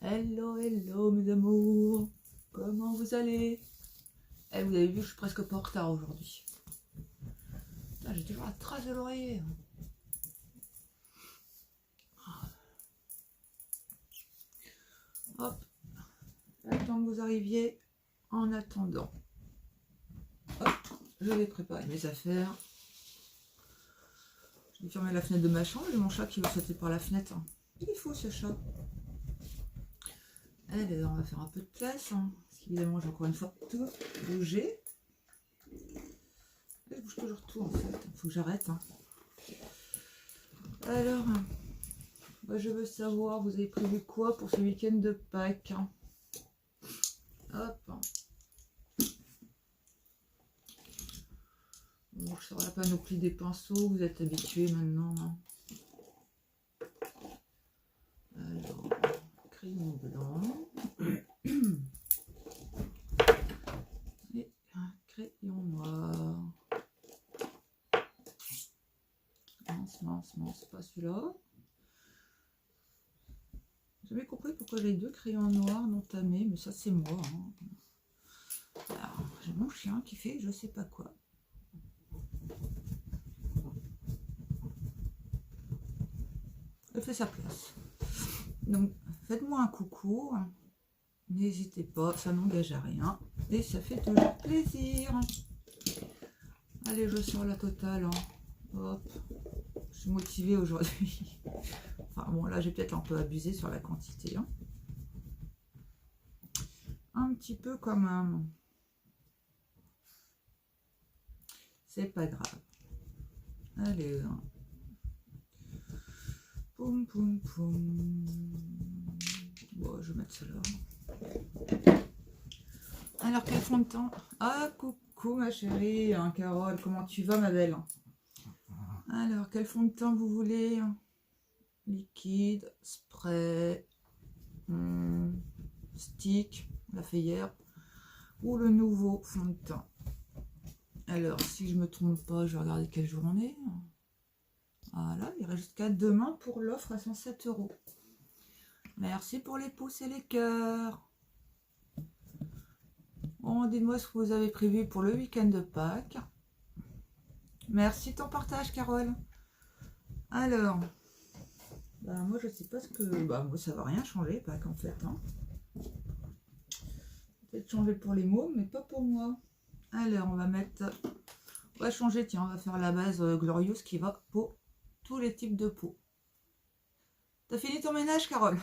Hello, hello mes amours, comment vous allez? Eh, vous avez vu, je suis presque pas en retard aujourd'hui. J'ai toujours la trace de l'oreiller. Hop, j'attends que vous arriviez. En attendant, hop, je vais préparer mes affaires. Je vais fermer la fenêtre de ma chambre. J'ai mon chat qui veut sauter par la fenêtre. Il est fou ce chat. Allez, on va faire un peu de place. Parce qu'évidemment, j'ai encore une fois tout bougé. Je bouge toujours tout en fait. Il faut que j'arrête. Alors, je veux savoir, vous avez prévu quoi pour ce week-end de Pâques? Hop. Bon, je sors la panoplie des pinceaux, vous êtes habitués maintenant. Alors, crayon blanc. Et un crayon noir. Mince, pas celui-là. J'ai jamais compris pourquoi j'ai deux crayons noirs non tamés, mais ça c'est moi. Alors, j'ai mon chien qui fait je sais pas quoi. Elle fait sa place. Donc, faites-moi un coucou. N'hésitez pas, ça n'engage à rien. Et ça fait toujours plaisir. Allez, je sors la totale. Hop. Je suis motivée aujourd'hui. Enfin bon, là, j'ai peut-être un peu abusé sur la quantité. Un petit peu quand même. C'est pas grave. Allez. Poum, poum, poum. Bon, je vais mettre cela. Alors, quel fond de teint? Ah, coucou ma chérie, Carole, comment tu vas ma belle? Alors, quel fond de teint vous voulez? Liquide, spray, stick, on l'a fait hier, ou le nouveau fond de teint? Alors, si je me trompe pas, je vais regarder quel jour on est. Voilà, il reste jusqu'à demain pour l'offre à 107 €. Merci pour les pouces et les cœurs. Bon, dites-moi ce que vous avez prévu pour le week-end de Pâques. Merci de ton partage, Carole. Alors, moi je sais pas ce que... moi ça va rien changer, Pâques en fait. Peut-être changer pour les mômes, mais pas pour moi. Alors, on va mettre... On va changer, tiens, on va faire la base Glorious qui va pour tous les types de peau. T'as fini ton ménage, Carole?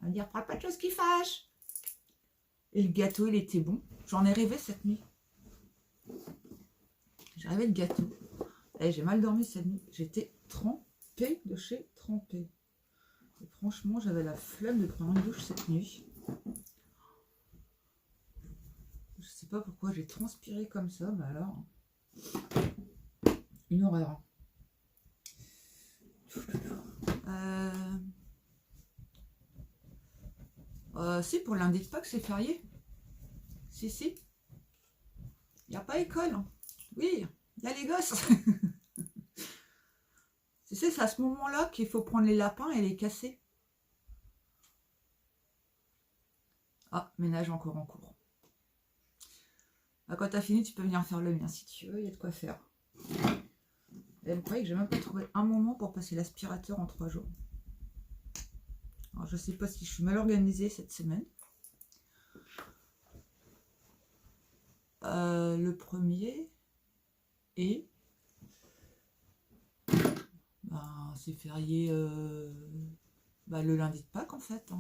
On va dire, parle pas de choses qui fâchent. Et le gâteau, il était bon. J'en ai rêvé cette nuit. J'ai rêvé de gâteau. Et j'ai mal dormi cette nuit. J'étais trempée de chez trempée. Et franchement, j'avais la flemme de prendre une douche cette nuit. Je sais pas pourquoi j'ai transpiré comme ça, mais alors... Une horreur. Si, pour lundi de Pâques, c'est férié. Si. Il n'y a pas école. Oui, il y a les gosses. Tu sais, c'est à ce moment-là qu'il faut prendre les lapins et les casser. Ah, ménage encore en cours. Quand tu as fini, tu peux venir faire le mien si tu veux, il y a de quoi faire. Et vous croyez que j'ai même pas trouvé un moment pour passer l'aspirateur en 3 jours. Alors, je sais pas si je suis mal organisée cette semaine. Le premier et c'est férié le lundi de Pâques en fait.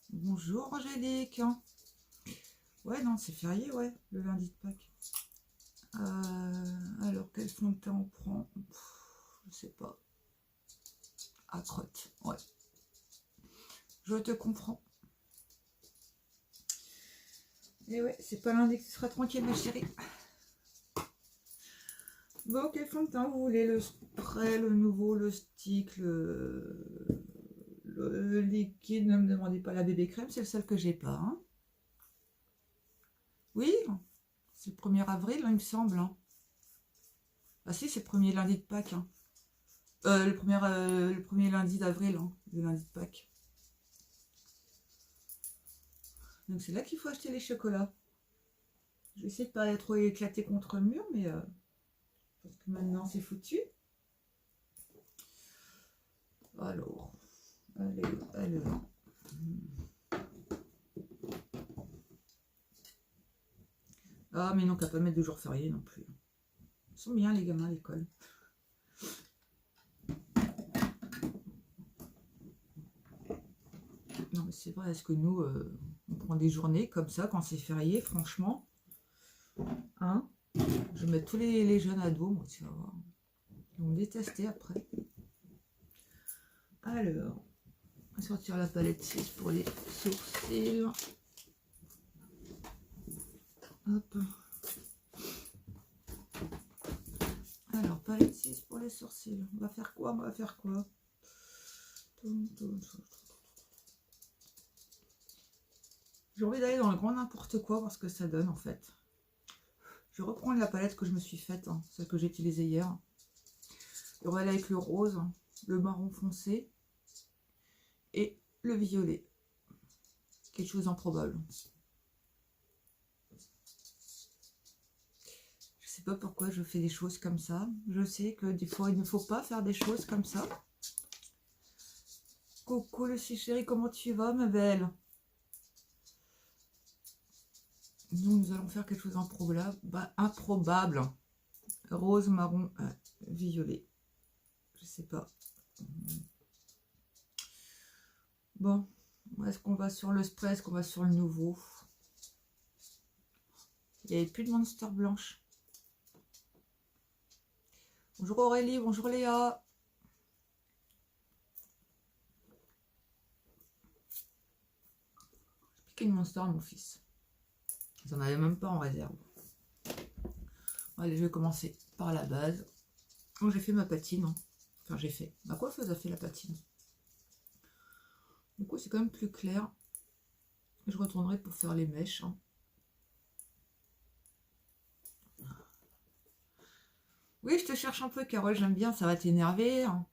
Bonjour Angélique. Ouais, non, c'est férié, ouais, le lundi de Pâques. Alors, quel fond de teint on prend? Je sais pas. Ah, crotte, ouais. Je te comprends. Et ouais, c'est pas lundi que tu seras tranquille, ma chérie. Bon, quel fond de teint vous voulez? Le spray, le nouveau, le stick, le liquide? Ne me demandez pas la bébé crème, c'est le seul que j'ai pas. Oui, c'est le 1er avril, il me semble. Ah si, c'est le premier lundi de Pâques. Le premier lundi d'avril, hein, le lundi de Pâques. Donc c'est là qu'il faut acheter les chocolats. Je vais essayer de pas trop éclater contre le mur, mais parce que maintenant c'est foutu. Alors, allez. Ah mais non, qu'à pas mettre de jour férié non plus. Ils sont bien les gamins à l'école. Non mais c'est vrai, est-ce que nous, on prend des journées comme ça quand c'est férié, franchement, hein? Je vais mettre tous les jeunes ados, moi, tu vas voir. Ils vont me détester après. Alors, on va sortir la palette 6 pour les sourcils. Hop. Alors, palette 6 pour les sourcils. On va faire quoi? On va faire quoi? J'ai envie d'aller dans le grand n'importe quoi, voir ce que ça donne en fait. Je vais reprendre la palette que je me suis faite, hein, celle que j'ai utilisée hier. Et on va aller avec le rose, le marron foncé et le violet. Quelque chose d'improbable. Je sais pas pourquoi je fais des choses comme ça. Je sais que des fois il ne faut pas faire des choses comme ça. Coucou le chéri, comment tu vas ma belle? Nous allons faire quelque chose d'improbable. Improbable. Rose, marron, violet. Je sais pas. Bon, est-ce qu'on va sur le spray? Est-ce qu'on va sur le nouveau? Il n'y avait plus de monster blanche. Bonjour Aurélie, bonjour Léa. J'ai piqué une monster à mon fils. Ils n'en avaient même pas en réserve. Allez, je vais commencer par la base. Oh, j'ai fait ma patine. Hein. Enfin, j'ai fait. Ma coiffeuse a fait la patine. Du coup, c'est quand même plus clair. Je retournerai pour faire les mèches. Hein. Oui, je te cherche un peu, Carole. J'aime bien, ça va t'énerver. Hein.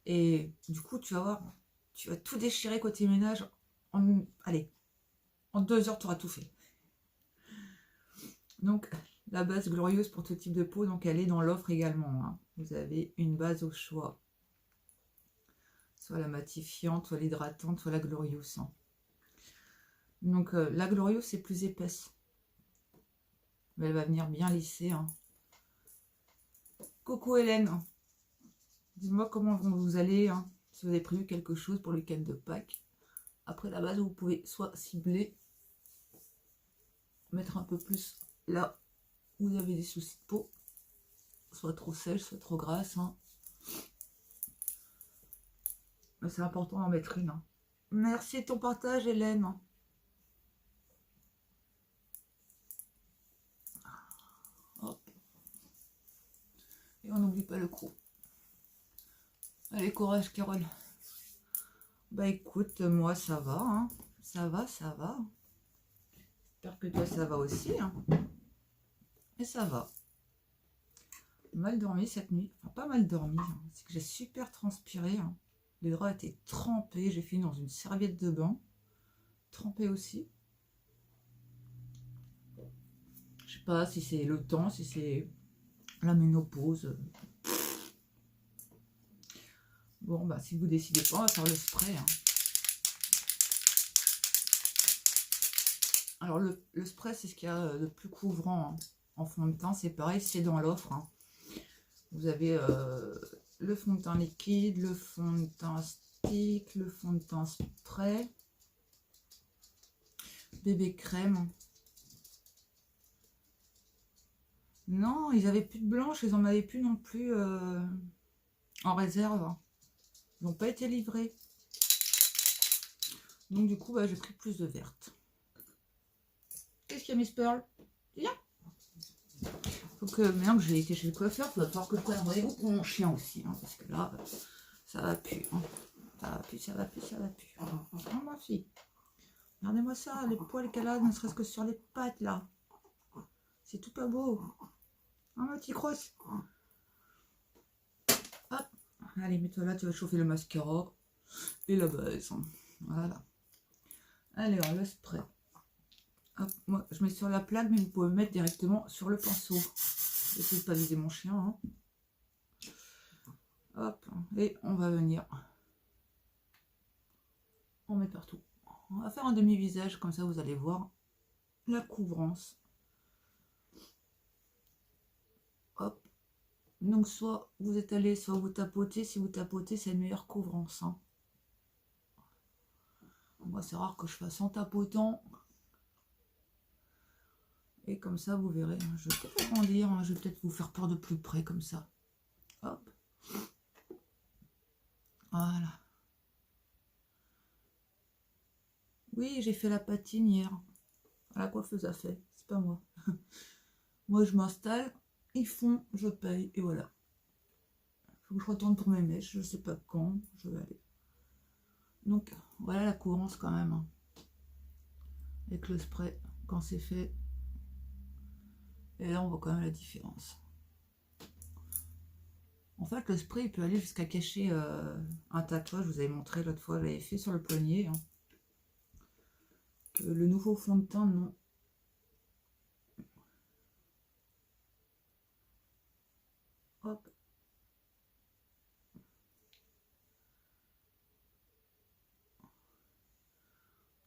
Et du coup, tu vas voir, tu vas tout déchirer côté ménage. Allez, en 2 heures, tu auras tout fait. Donc, la base glorieuse pour tout type de peau, donc elle est dans l'offre également. Hein. Vous avez une base au choix. Soit la matifiante, soit l'hydratante, soit la glorieuse. Hein. Donc, la glorieuse, c'est plus épaisse. Mais elle va venir bien lisser. Hein. Coucou Hélène. Dis-moi comment vous allez. Hein, si vous avez prévu quelque chose pour le week-end de Pâques. Après la base, vous pouvez soit cibler, mettre un peu plus là où vous avez des soucis de peau. Soit trop sèche, soit trop grasse. Hein. Mais c'est important d'en mettre une. Hein. Merci de ton partage, Hélène. Hop. Et on n'oublie pas le coup. Allez, courage, Carole. Bah écoute, moi ça va. Hein. Ça va, ça va. J'espère que toi ça va aussi. Hein. Et ça va. Mal dormi cette nuit. Enfin, pas mal dormi. Hein. C'est que j'ai super transpiré. Hein. Les draps étaient trempés. J'ai fini dans une serviette de bain. Trempée aussi. Je sais pas si c'est le temps, si c'est la ménopause. Bon, bah si vous décidez pas, on va faire le spray. Hein. Alors, le spray, c'est ce qu'il y a de plus couvrant hein. En fond de teint. C'est pareil, c'est dans l'offre. Hein. Vous avez le fond de teint liquide, le fond de teint stick, le fond de teint spray, bébé crème. Non, ils avaient plus de blanche, ils en avaient plus non plus en réserve. Ils n'ont pas été livrés. Donc du coup, bah, j'ai pris plus de verte. Qu'est-ce qu'il y a, Miss Pearl? Viens. Faut que maintenant que j'ai été chez le coiffeur, il va falloir que je prenne rendez-vous pour mon chien aussi. Hein, parce que là, ça va plus. Hein. Ça va plus, ça va plus, ça va plus. Oh, ma fille. Regardez-moi ça, les poils qu'elle a, ne serait-ce que sur les pattes là. C'est tout pas beau. Oh, ma petite crosse. Hop, Allez, mets-toi là, tu vas chauffer le mascara et la base. Voilà. Allez, alors le spray. Hop, moi, je mets sur la plaque, mais vous pouvez mettre directement sur le pinceau. J'essaie de pas viser mon chien. Hein. Hop, et on va venir. On met partout. On va faire un demi-visage, comme ça vous allez voir la couvrance. Hop. Donc soit vous étalez, soit vous tapotez. Si vous tapotez, c'est une meilleure couvrance. Hein. Moi, c'est rare que je fasse en tapotant. Et comme ça, vous verrez. Je vais peut-être agrandir. Hein. Je vais peut-être vous faire peur de plus près, comme ça. Hop. Voilà. Oui, j'ai fait la patine hier. La coiffeuse a fait. C'est pas moi. Moi, je m'installe. Ils font, je paye. Et voilà. Faut que je retourne pour mes mèches. Je sais pas quand. Je vais aller. Donc, voilà la couvrance quand même. Hein. Avec le spray, quand c'est fait. Et là, on voit quand même la différence. En fait, le spray, il peut aller jusqu'à cacher un tatouage. Je vous avais montré l'autre fois, je l'avais fait sur le poignet. Hein. Que le nouveau fond de teint, non. Hop.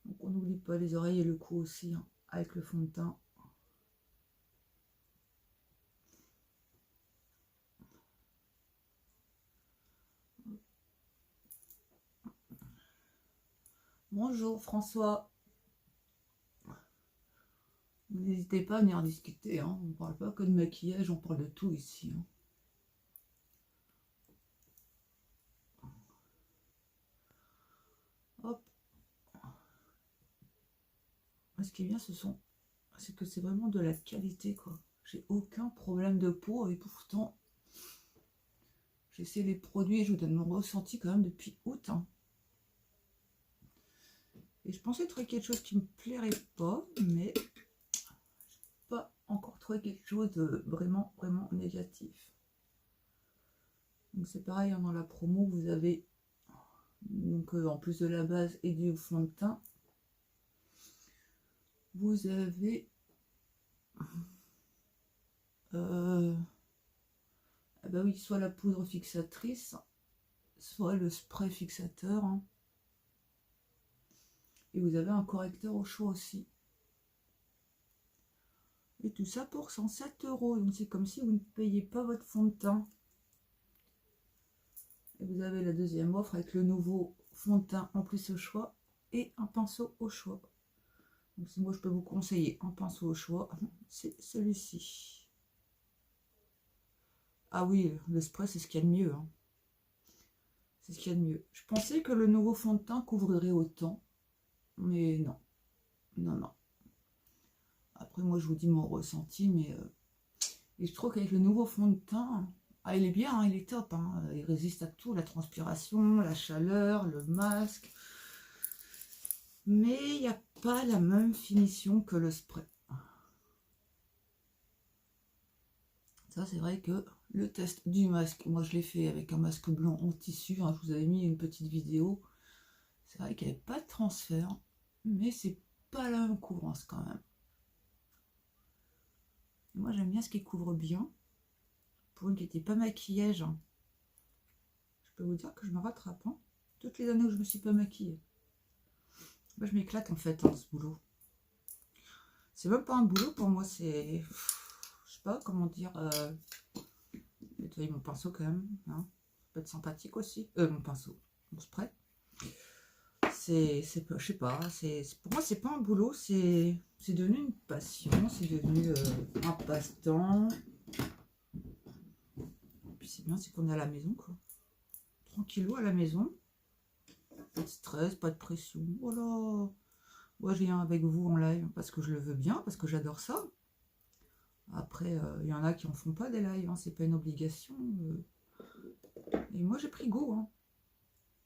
Donc, on n'oublie pas les oreilles et le cou aussi, hein, avec le fond de teint. Bonjour François. N'hésitez pas à venir discuter. Hein. On ne parle pas que de maquillage, on parle de tout ici. Hein. Hop. Ce qui est bien, c'est que c'est vraiment de la qualité, quoi. J'ai aucun problème de peau et pourtant, j'essaie les produits et je vous donne mon ressenti quand même depuis août. Hein. Et je pensais trouver quelque chose qui me plairait pas, mais j'ai pas encore trouvé quelque chose de vraiment, vraiment négatif. Donc c'est pareil, hein, dans la promo, vous avez, donc en plus de la base et du fond de teint, vous avez ah bah oui, soit la poudre fixatrice, soit le spray fixateur. Hein. Et vous avez un correcteur au chaud aussi. Et tout ça pour 107 €. Donc c'est comme si vous ne payez pas votre fond de teint. Et vous avez la deuxième offre avec le nouveau fond de teint en plus au choix et un pinceau au choix. Donc si moi je peux vous conseiller un pinceau au choix, c'est celui-ci. Ah oui, le spray c'est ce qu'il y a de mieux. Hein. C'est ce qu'il y a de mieux. Je pensais que le nouveau fond de teint couvrirait autant. Mais non. Non, non. Après moi je vous dis mon ressenti, mais... Et je trouve qu'avec le nouveau fond de teint... Ah, il est bien, hein, il est top. Hein. Il résiste à tout, la transpiration, la chaleur, le masque. Mais il n'y a pas la même finition que le spray. Ça, c'est vrai que le test du masque, moi je l'ai fait avec un masque blanc en tissu. Hein, je vous avais mis une petite vidéo. C'est vrai qu'il n'y avait pas de transfert, mais c'est pas la même couvrance quand même. Et moi j'aime bien ce qui couvre bien. Pour une qui n'était pas maquillage, hein. Je peux vous dire que je me rattrape. Hein. Toutes les années où je me suis pas maquillée. Moi je m'éclate en fait, hein, ce boulot. C'est même pas un boulot pour moi, c'est... Je sais pas comment dire... Nettoyer mon pinceau quand même. Hein. Ça peut être sympathique aussi. Mon pinceau, mon spray. Je sais pas, pour moi c'est pas un boulot, c'est devenu une passion, c'est devenu un passe-temps. Puis c'est bien, c'est qu'on est à la maison, quoi. Tranquillou à la maison. Pas de stress, pas de pression. Voilà. Moi, je viens avec vous en live parce que je le veux bien, parce que j'adore ça. Après, il y en a qui en font pas des lives, hein, c'est pas une obligation. Et moi, j'ai pris goût. Hein.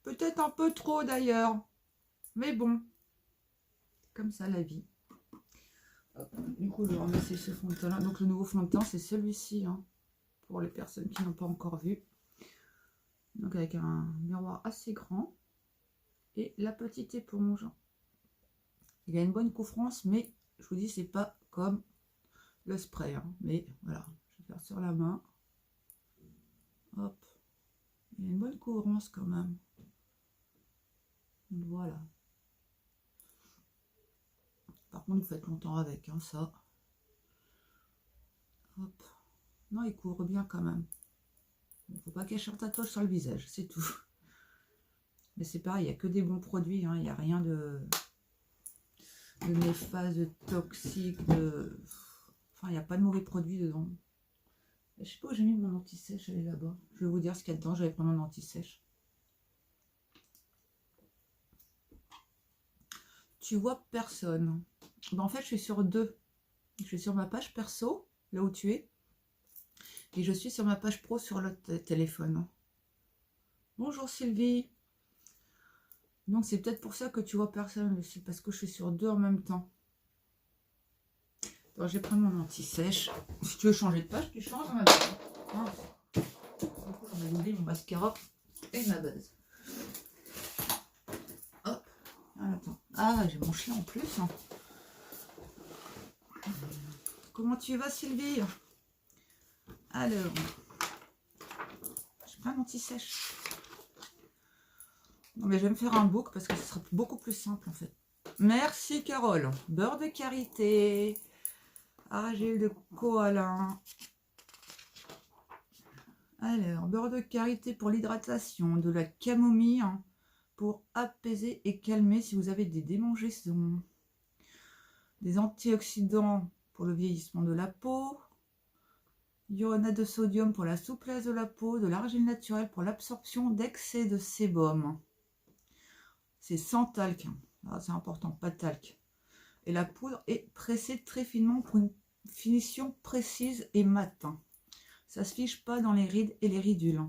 Peut-être un peu trop d'ailleurs. Mais bon. Comme ça, la vie. Hop. Du coup, je vais ramasser ce fond de teint là. Donc, le nouveau fond de teint, c'est celui-ci. Hein, pour les personnes qui n'ont pas encore vu. Donc, Donc avec un miroir assez grand. Et la petite éponge. Il a une bonne couvrance, mais je vous dis, c'est pas comme le spray. Hein. Mais voilà, je vais faire sur la main. Hop. Il a une bonne couvrance quand même. Voilà. Par contre, vous faites longtemps avec, hein, ça. Hop. Non, il couvre bien quand même. Il ne faut pas cacher un tatouage sur le visage, c'est tout. Mais c'est pareil, il n'y a que des bons produits. Hein, il n'y a rien de néfaste, de toxique, de... Enfin, il n'y a pas de mauvais produits dedans. Et je sais pas où j'ai mis mon anti-sèche, elle est là-bas. Je vais vous dire ce qu'il y a dedans, je vais prendre mon anti-sèche. Tu vois personne. Ben, en fait, je suis sur deux. Je suis sur ma page perso, là où tu es. Et je suis sur ma page pro sur le téléphone. Bonjour Sylvie. Donc c'est peut-être pour ça que tu vois personne. C'est parce que je suis sur deux en même temps. Alors, je vais prendre mon anti-sèche. Si tu veux changer de page, tu changes. Ah. Du coup, j'en ai oublié mon mascara et ma base. Hop. Ah, attends. Ah, j'ai mon chien en plus. Comment tu vas, Sylvie? Alors, je prends mon anti-sèche. Non, mais je vais me faire un book parce que ce sera beaucoup plus simple en fait. Merci Carole. Beurre de karité. Argile de koala. Alors, beurre de karité pour l'hydratation, de la camomille pour apaiser et calmer si vous avez des démangeaisons, des antioxydants pour le vieillissement de la peau, iodate de sodium pour la souplesse de la peau, de l'argile naturelle pour l'absorption d'excès de sébum. C'est sans talc, c'est important, pas de talc. Et la poudre est pressée très finement pour une finition précise et mate. Ça se fiche pas dans les rides et les ridules.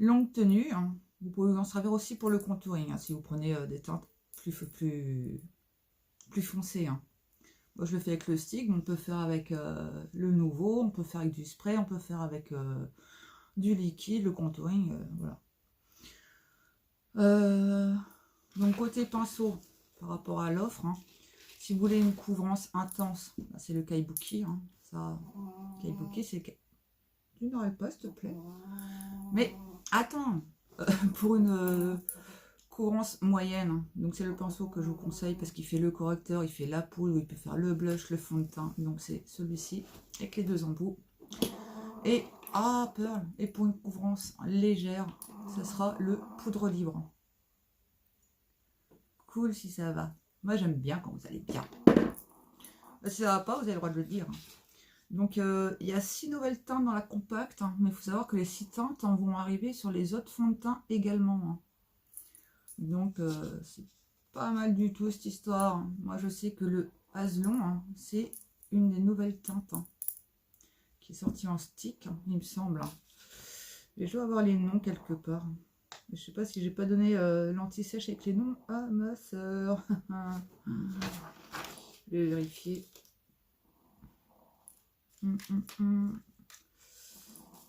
Longue tenue, vous pouvez vous en servir aussi pour le contouring, si vous prenez des teintes plus foncées. Moi je le fais avec le stick, on peut faire avec le nouveau, on peut faire avec du spray, on peut faire avec du liquide, le contouring, voilà. Donc côté pinceau, par rapport à l'offre, si vous voulez une couvrance intense, c'est le Kaibuki. Ça, Kaibuki, c'est... Tu n'aurais pas, s'il te plaît. Mais attends, pour une couvrance moyenne, donc c'est le pinceau que je vous conseille parce qu'il fait le correcteur, il fait la poudre, il peut faire le blush, le fond de teint. Donc c'est celui-ci avec les deux embouts. Et Pearl. Et pour une couvrance légère, ça sera le poudre libre. Cool si ça va. Moi j'aime bien quand vous allez bien. Si ça va pas, vous avez le droit de le dire. Donc il y a 6 nouvelles teintes dans la compacte, mais il faut savoir que les 6 teintes vont arriver sur les autres fonds de teint également. Donc c'est pas mal du tout cette histoire. Moi je sais que le Azelon, c'est une des nouvelles teintes qui est sortie en stick, il me semble. Et je dois avoir les noms quelque part. Je sais pas si j'ai pas donné l'anti-sèche avec les noms à ma soeur. Je vais vérifier.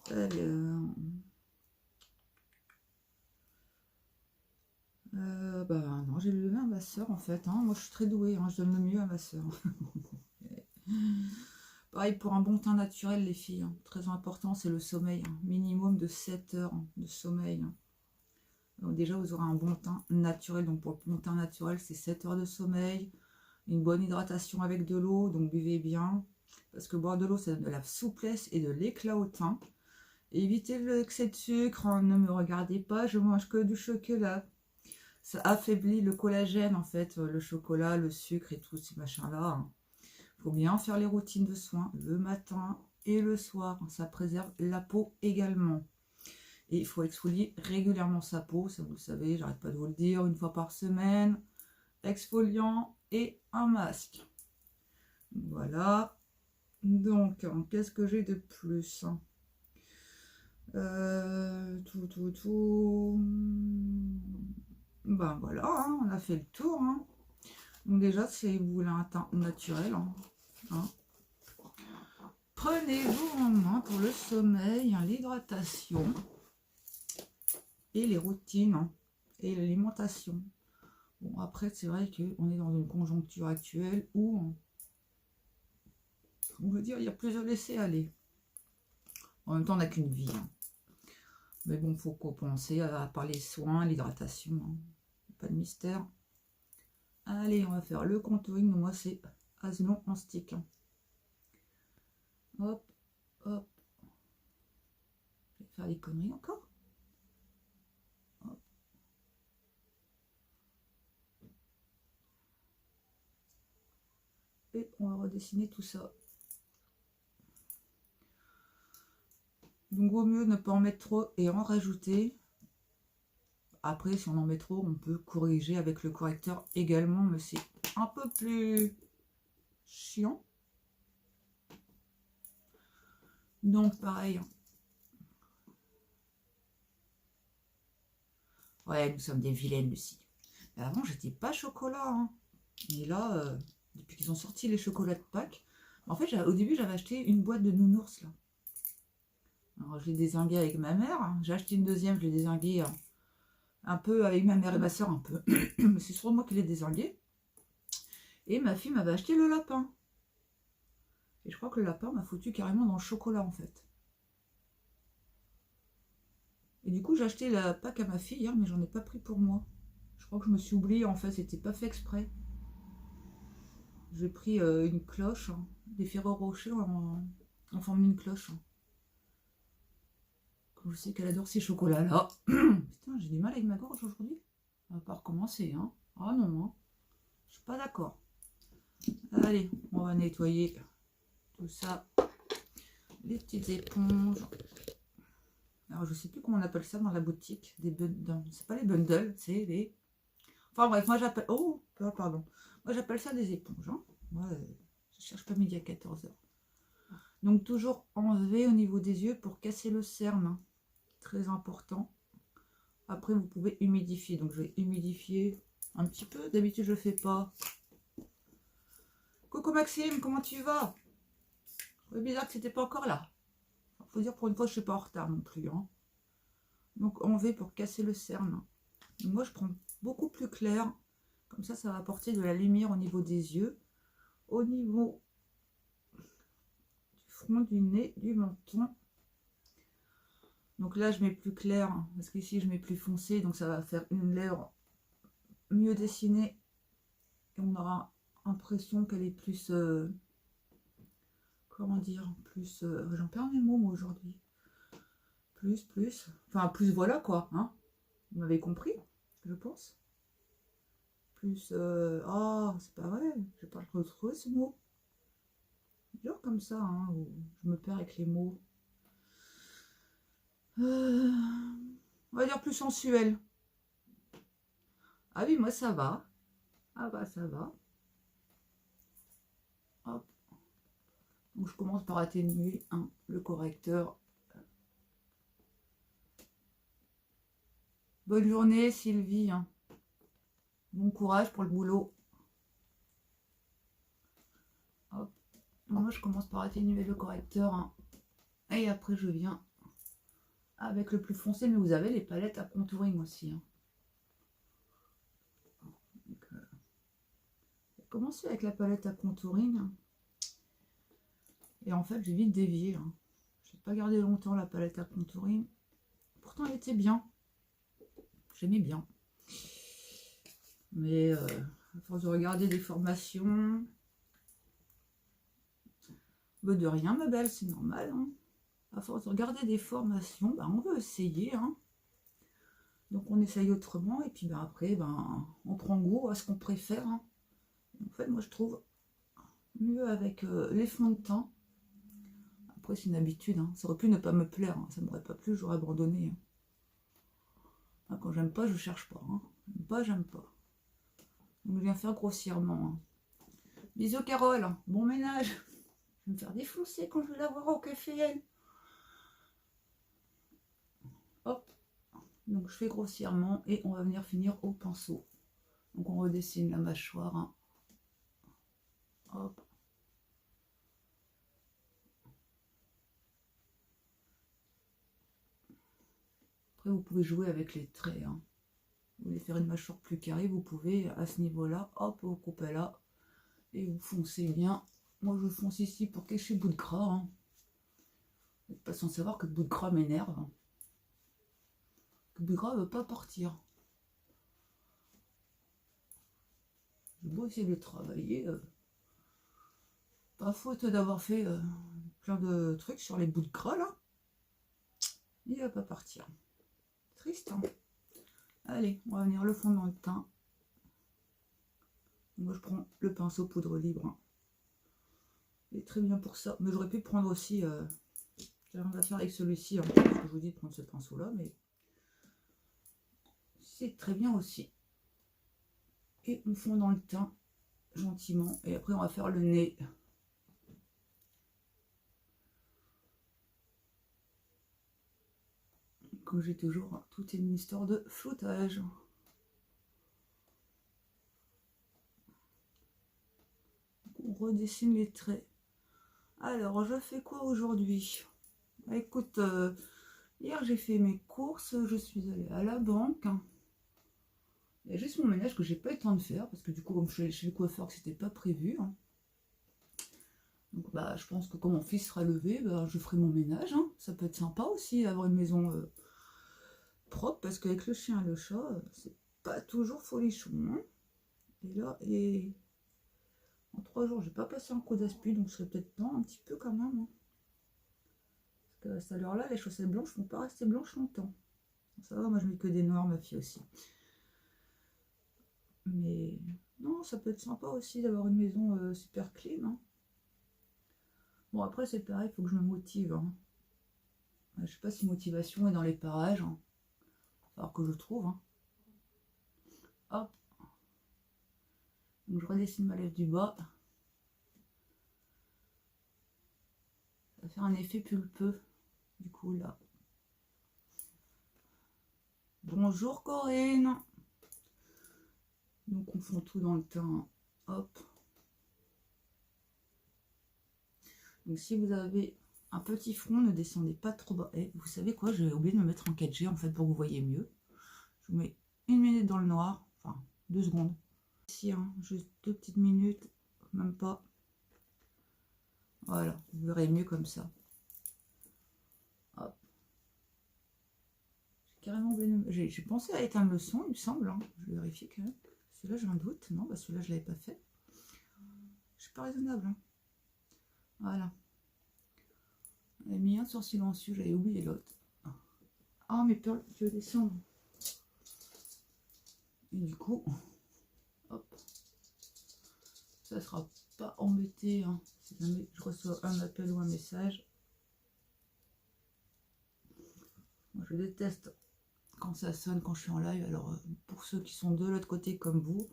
Alors... bah non, j'ai le donné à ma soeur en fait. Moi je suis très douée, je donne le mieux à ma soeur. Pareil pour un bon teint naturel les filles, très important c'est le sommeil, minimum de 7 heures de sommeil. Donc déjà vous aurez un bon teint naturel, donc pour le bon teint naturel c'est 7 heures de sommeil, une bonne hydratation avec de l'eau, donc buvez bien, parce que boire de l'eau ça donne de la souplesse et de l'éclat au teint. Évitez l'excès de sucre, ne me regardez pas, je mange que du chocolat. Ça affaiblit le collagène en fait, le chocolat, le sucre et tous ces machins-là. Il faut bien faire les routines de soins le matin et le soir. Ça préserve la peau également. Et il faut exfolier régulièrement sa peau, ça vous le savez, j'arrête pas de vous le dire, 1 fois par semaine. Exfoliant et un masque. Voilà. Donc, qu'est-ce que j'ai de plus? Ben voilà, on a fait le tour. Donc déjà, si vous voulez un teint naturel, prenez-vous en main pour le sommeil, l'hydratation. et les routines hein, et l'alimentation. Bon, après, c'est vrai qu'on est dans une conjoncture actuelle où, on veut dire, il y a plus de laisser aller. En même temps, on n'a qu'une vie. Hein. Mais bon, il faut compenser par les soins, l'hydratation. Hein. Pas de mystère. Allez, on va faire le contouring. Moi, c'est Azelon en stick. Hein. Hop, hop. Je vais faire des conneries encore. Hop. Et on va redessiner tout ça. Donc, vaut mieux ne pas en mettre trop et en rajouter. Après, si on en met trop, on peut corriger avec le correcteur également, mais c'est un peu plus chiant. Donc, pareil. Ouais, nous sommes des vilaines aussi. Mais avant, j'étais pas chocolat. Hein. Et là, depuis qu'ils ont sorti les chocolats de Pâques, en fait, au début, j'avais acheté une boîte de nounours, là. Alors, je l'ai dézinguée avec ma mère. J'ai acheté une deuxième, je l'ai dézinguée un peu avec ma mère et ma soeur, un peu. C'est sur moi qui l'ai dézinguée. Et ma fille m'avait acheté le lapin. Et je crois que le lapin m'a foutu carrément dans le chocolat, en fait. Et du coup, j'ai acheté la Pâques à ma fille hier, mais j'en ai pas pris pour moi. Je crois que je me suis oubliée, en fait, c'était pas fait exprès. J'ai pris une cloche, hein, des Ferrero Rocher en forme d'une cloche. Hein. Comme je sais qu'elle adore ces chocolats-là. Putain, j'ai du mal avec ma gorge aujourd'hui. On va pas recommencer, hein. Ah non, hein. Je suis pas d'accord. Allez, on va nettoyer tout ça. Les petites éponges. Alors, je sais plus comment on appelle ça dans la boutique. Des bundles. C'est pas les bundles, c'est les... Enfin bref, moi j'appelle... Oh, pardon. Moi j'appelle ça des éponges. Hein. Moi, je cherche pas midi à 14 h. Donc toujours enlever au niveau des yeux pour casser le cerne. Hein. Très important. Après, vous pouvez humidifier. Donc, je vais humidifier un petit peu. D'habitude, je ne le fais pas. Coucou Maxime, comment tu vas? C'est bizarre que c'était pas encore là. Il faut dire pour une fois, je ne suis pas en retard non plus. Hein. Donc, enlever pour casser le cerne. Donc, moi, je prends beaucoup plus clair. Comme ça va apporter de la lumière au niveau des yeux. Au niveau du front, du nez, du menton. Donc là, je mets plus clair, hein, parce qu'ici, je mets plus foncé, donc ça va faire une lèvre mieux dessinée. Et on aura l'impression qu'elle est plus... comment dire? Plus... j'en perds mes mots, moi, aujourd'hui. Plus... Enfin, plus voilà, quoi. Hein, vous m'avez compris, je pense. Plus... oh, c'est pas vrai. Je vais pas le retrouver, ce mot. Genre comme ça, hein, où je me perds avec les mots. On va dire plus sensuel. Ah oui, moi ça va. Ah bah ça va. Hop. Donc je commence par atténuer hein, le correcteur. Bonne journée Sylvie. Hein. Bon courage pour le boulot. Hop. Donc moi je commence par atténuer le correcteur. Hein. Et après je viens avec le plus foncé. Mais vous avez les palettes à contouring aussi. Hein. Commencer avec la palette à contouring et en fait j'ai vite dévié hein. J'ai pas gardé longtemps la palette à contouring, pourtant elle était bien, j'aimais bien, mais à force de regarder des formations, bah de rien ma belle, c'est normal hein. À force de regarder des formations, bah, on veut essayer hein. Donc on essaye autrement et puis bah, après bah, on prend goût à ce qu'on préfère hein. En fait moi je trouve mieux avec les fonds de teint. Après, c'est une habitude. Hein. Ça aurait pu ne pas me plaire. Hein. Ça ne m'aurait pas plu, j'aurais abandonné. Hein. Quand j'aime pas, je cherche pas. Hein. J'aime pas, j'aime pas. Donc, je viens faire grossièrement. Hein. Bisous, Carole. Bon ménage. Je vais me faire défoncer quand je vais la voir au café, elle. Hop. Donc, je fais grossièrement et on va venir finir au pinceau. Donc, on redessine la mâchoire. Hein. Hop. Après, vous pouvez jouer avec les traits. Hein. Vous voulez faire une mâchoire plus carrée, vous pouvez à ce niveau-là, hop, vous coupez là et vous foncez bien. Moi, je fonce ici pour cacher le bout de gras. Hein. Vous n'êtes pas sans savoir que le bout de gras m'énerve. Hein. Le bout de gras ne veut pas partir. J'ai beau essayer de le travailler. Pas faute d'avoir fait plein de trucs sur les bouts de gras là. Il va pas partir. Triste, hein. Allez, on va venir le fond dans le teint. Moi je prends le pinceau poudre libre. Hein. Il est très bien pour ça. Mais j'aurais pu prendre aussi. J'aimerais faire avec celui-ci. Hein, parce que je vous dis de prendre ce pinceau là, mais c'est très bien aussi. Et on fond dans le teint gentiment. Et après on va faire le nez. Comme j'ai toujours, tout est une histoire de floutage. On redessine les traits. Alors, je fais quoi aujourd'hui? Écoute, hier j'ai fait mes courses, je suis allée à la banque. Il y a juste mon ménage que j'ai pas eu le temps de faire, parce que du coup, comme je suis allée chez le coiffeur, que c'était pas prévu. Hein. Donc, bah, je pense que quand mon fils sera levé, bah, je ferai mon ménage. Hein. Ça peut être sympa aussi, avoir une maison propre, parce qu'avec le chien et le chat, c'est pas toujours folichon. Hein. Et là, en 3 jours, j'ai pas passé un coup d'aspi, donc ce serait peut-être temps un petit peu quand même. Hein. Parce qu'à cette heure-là, les chaussettes blanches ne vont pas rester blanches longtemps. Ça va, moi je mets que des noirs, ma fille aussi. Mais non, ça peut être sympa aussi d'avoir une maison super clean. Hein. Bon, après, c'est pareil, il faut que je me motive. Hein. Je sais pas si motivation est dans les parages. Hein. Alors que je trouve. Hein. Hop. Donc je redessine ma lèvre du bas. Ça va faire un effet pulpeux. Du coup là. Bonjour Corinne. Donc on fond tout dans le teint. Hop. Donc si vous avez un petit front, ne descendez pas trop bas. Et vous savez quoi, j'ai oublié de me mettre en 4G en fait pour que vous voyez mieux. Je vous mets 1 minute dans le noir. Enfin 2 secondes. Ici, hein, juste 2 petites minutes. Même pas. Voilà, vous verrez mieux comme ça. Hop. J'ai pensé à éteindre le son, il me semble. Hein. Je vais vérifier quand même. Celui-là, j'ai un doute. Non, bah celui-là, je ne l'avais pas fait. Je suis pas raisonnable. Hein. Voilà. J'avais mis un sur silencieux, j'avais oublié l'autre. Ah, mes perles, tu veux descendre. Et du coup, hop. Ça sera pas embêté. Hein, si jamais je reçois un appel ou un message. Moi, je déteste quand ça sonne quand je suis en live. Alors, pour ceux qui sont de l'autre côté comme vous,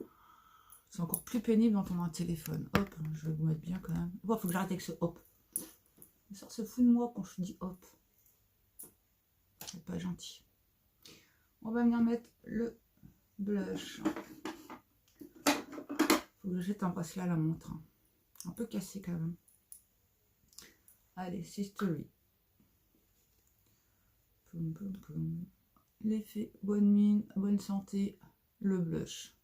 c'est encore plus pénible d'entendre un téléphone. Hop, je vais vous mettre bien quand même. Bon, faut que j'arrête avec ce hop. Ça se fout de moi quand je dis hop. C'est pas gentil. On va venir mettre le blush. Faut que j'achète un bracelet à la montre. Un peu cassé quand même. Allez, Sistery. L'effet bonne mine, bonne santé, le blush.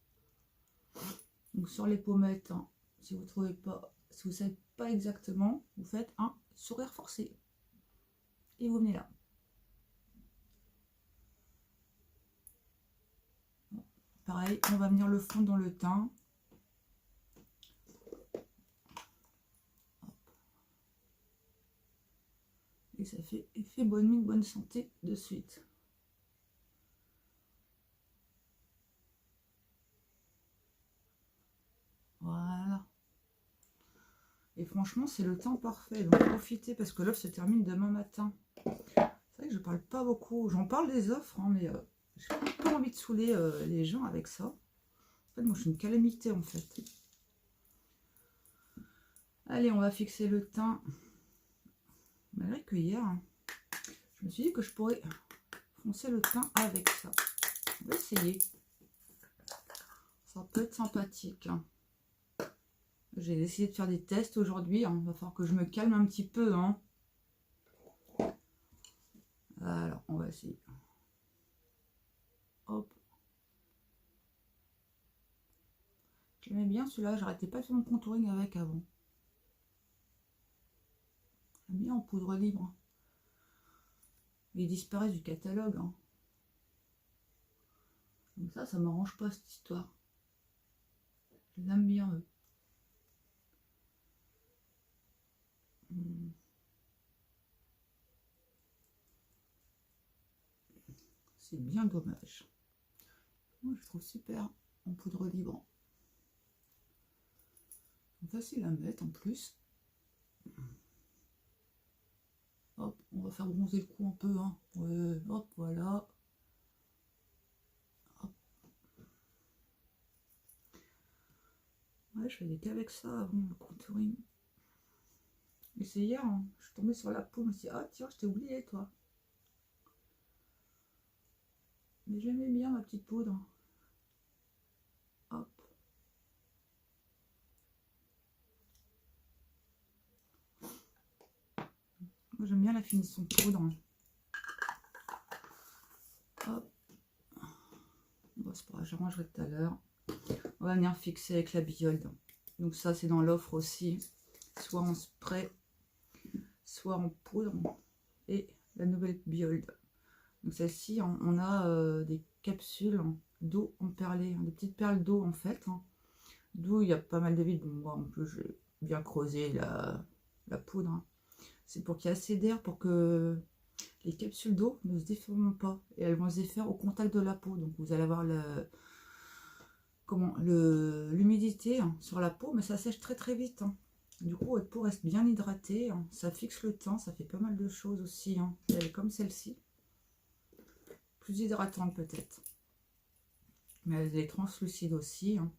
Donc sur les pommettes, hein, si vous trouvez pas, si vous savez pas exactement, vous faites un sourire forcé. Et vous venez là. Pareil, on va venir le fondre dans le teint. Et ça fait effet bonne mine, bonne santé de suite. Voilà. Et franchement, c'est le temps parfait. Donc profitez parce que l'offre se termine demain matin. C'est vrai que je parle pas beaucoup. J'en parle des offres, hein, mais j'ai pas envie de saouler les gens avec ça. En fait, moi, je suis une calamité en fait. Allez, on va fixer le teint. Malgré que hier, hein, je me suis dit que je pourrais foncer le teint avec ça. On va essayer. Ça peut être sympathique. Hein. J'ai essayé de faire des tests aujourd'hui. Hein. Il va falloir que je me calme un petit peu. Hein. Alors, on va essayer. J'aimais bien celui-là, j'arrêtais pas de faire mon contouring avec avant. J'aime bien en poudre libre. Il disparaît du catalogue. Hein. Donc ça m'arrange pas cette histoire. Je les aime bien eux. C'est bien dommage. Moi je trouve super en poudre libre. Facile à mettre en plus. Hop, on va faire bronzer le cou un peu. Hein. Ouais, hop, voilà. Hop. Ouais, je faisais qu'avec ça avant le contouring. Et c'est hier, hein, je suis tombée sur la peau, je me suis dit, ah tiens, je t'ai oublié toi. Mais j'aimais bien ma petite poudre. Hop. Moi j'aime bien la finition de poudre. Hop. Bon, c'est pas grave, j'arrangerai tout à l'heure. On va venir fixer avec la Biold. Donc ça c'est dans l'offre aussi. Soit en spray, soit en poudre. Et la nouvelle Biold. Donc celle-ci, on a des capsules d'eau en perlée, des petites perles d'eau en fait. Hein, d'où il y a pas mal de vide. Bon, moi en plus j'ai bien creusé la poudre. Hein. C'est pour qu'il y ait assez d'air pour que les capsules d'eau ne se déforment pas. Et elles vont se défaire au contact de la peau. Donc vous allez avoir l'humidité hein, sur la peau, mais ça sèche très très vite. Hein. Du coup votre peau reste bien hydratée. Hein. Ça fixe le teint, ça fait pas mal de choses aussi. Hein. Elle est comme celle-ci. Plus hydratante peut-être. Mais elle est translucide aussi. Hein.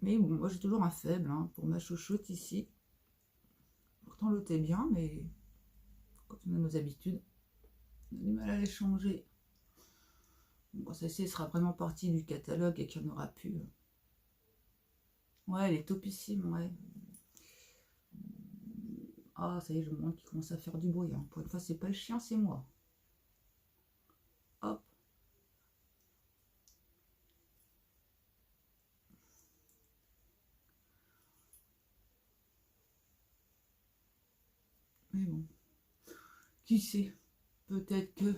Mais bon, moi j'ai toujours un faible hein, pour ma chouchoute ici. Pourtant l'autre est bien, mais quand on a nos habitudes, on a du mal à les changer. Bon, celle-ci sera vraiment partie du catalogue et qu'il n'y en aura plus. Ouais, elle est topissime, ouais. Ah, ça y est, je me demande qu'il commence à faire du bruit. Hein. Pour une fois, c'est pas le chien, c'est moi. Hop. Mais bon. Qui sait? Peut-être que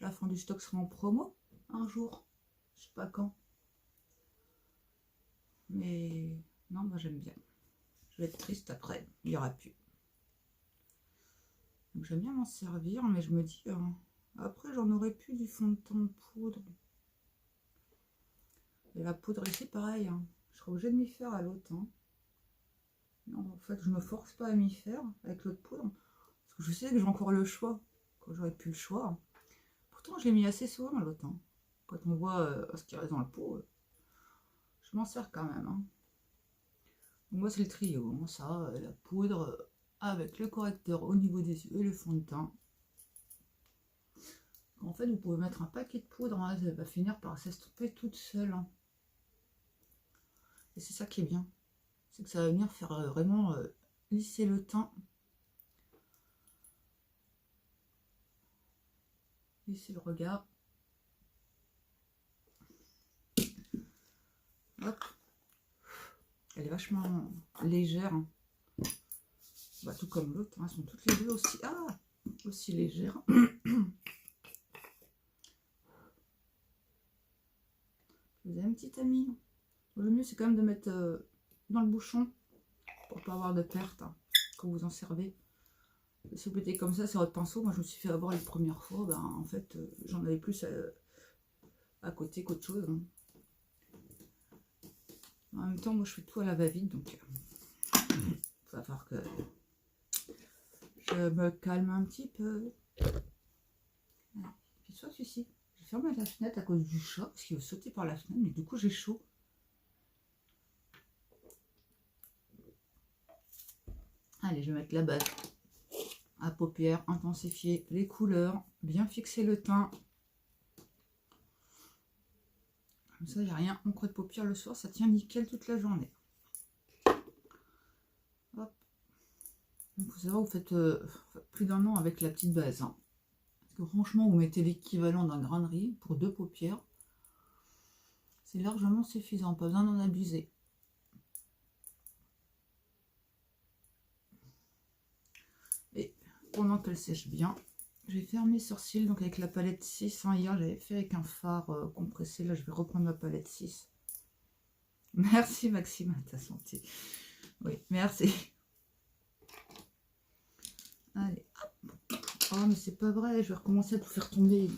la fin du stock sera en promo un jour. Je sais pas quand. Mais non, moi j'aime bien. Je vais être triste après. Il n'y aura plus. Donc j'aime bien m'en servir, mais je me dis... après, j'en aurais plus du fond de teint de poudre. Et la poudre ici, pareil. Hein. Je serai obligée de m'y faire à l'autre. Hein. Non, en fait, je me force pas à m'y faire avec l'autre poudre. Parce que je sais que j'ai encore le choix. Quand j'aurais plus le choix. Pourtant, je l'ai mis assez souvent à l'autre. Hein. Quand on voit ce qui reste dans le pot, je m'en sers quand même. Hein. Donc moi, c'est le trio. Hein. Ça, la poudre avec le correcteur au niveau des yeux et le fond de teint. En fait, vous pouvez mettre un paquet de poudre, hein, elle va finir par s'estomper toute seule. Hein. Et c'est ça qui est bien. C'est que ça va venir faire vraiment lisser le teint. Lisser le regard. Hop. Elle est vachement légère. Hein. Bah, tout comme l'autre. Hein, elles sont toutes les deux aussi, aussi légères. Vous avez une petite amie. Le mieux, c'est quand même de mettre dans le bouchon pour pas avoir de perte hein, quand vous en servez. Si vous mettez comme ça sur votre pinceau, moi je me suis fait avoir les premières fois, ben, en fait j'en avais plus à côté qu'autre chose. Hein. En même temps, moi je fais tout à la va-vite, donc il va falloir que je me calme un petit peu. Puis soit celui-ci. J'ai fermé la fenêtre à cause du chat, parce qu'il veut sauter par la fenêtre, mais du coup j'ai chaud. Allez, je vais mettre la base à paupières, intensifier les couleurs, bien fixer le teint. Comme ça, il n'y a rien en creux de paupières le soir, ça tient nickel toute la journée. Hop. Il faut savoir, vous faites plus d'un an avec la petite base. Hein. Parce que franchement, vous mettez l'équivalent d'un grain de riz pour 2 paupières. C'est largement suffisant, pas besoin d'en abuser. Et pendant qu'elle sèche bien, je vais faire mes sourcils, donc avec la palette 6. Hein, hier, j'avais fait avec un fard compressé. Là, je vais reprendre ma palette 6. Merci, Maxime, à ta santé. Oui, merci. Allez, hop. Oh, mais c'est pas vrai, je vais recommencer à tout faire tomber.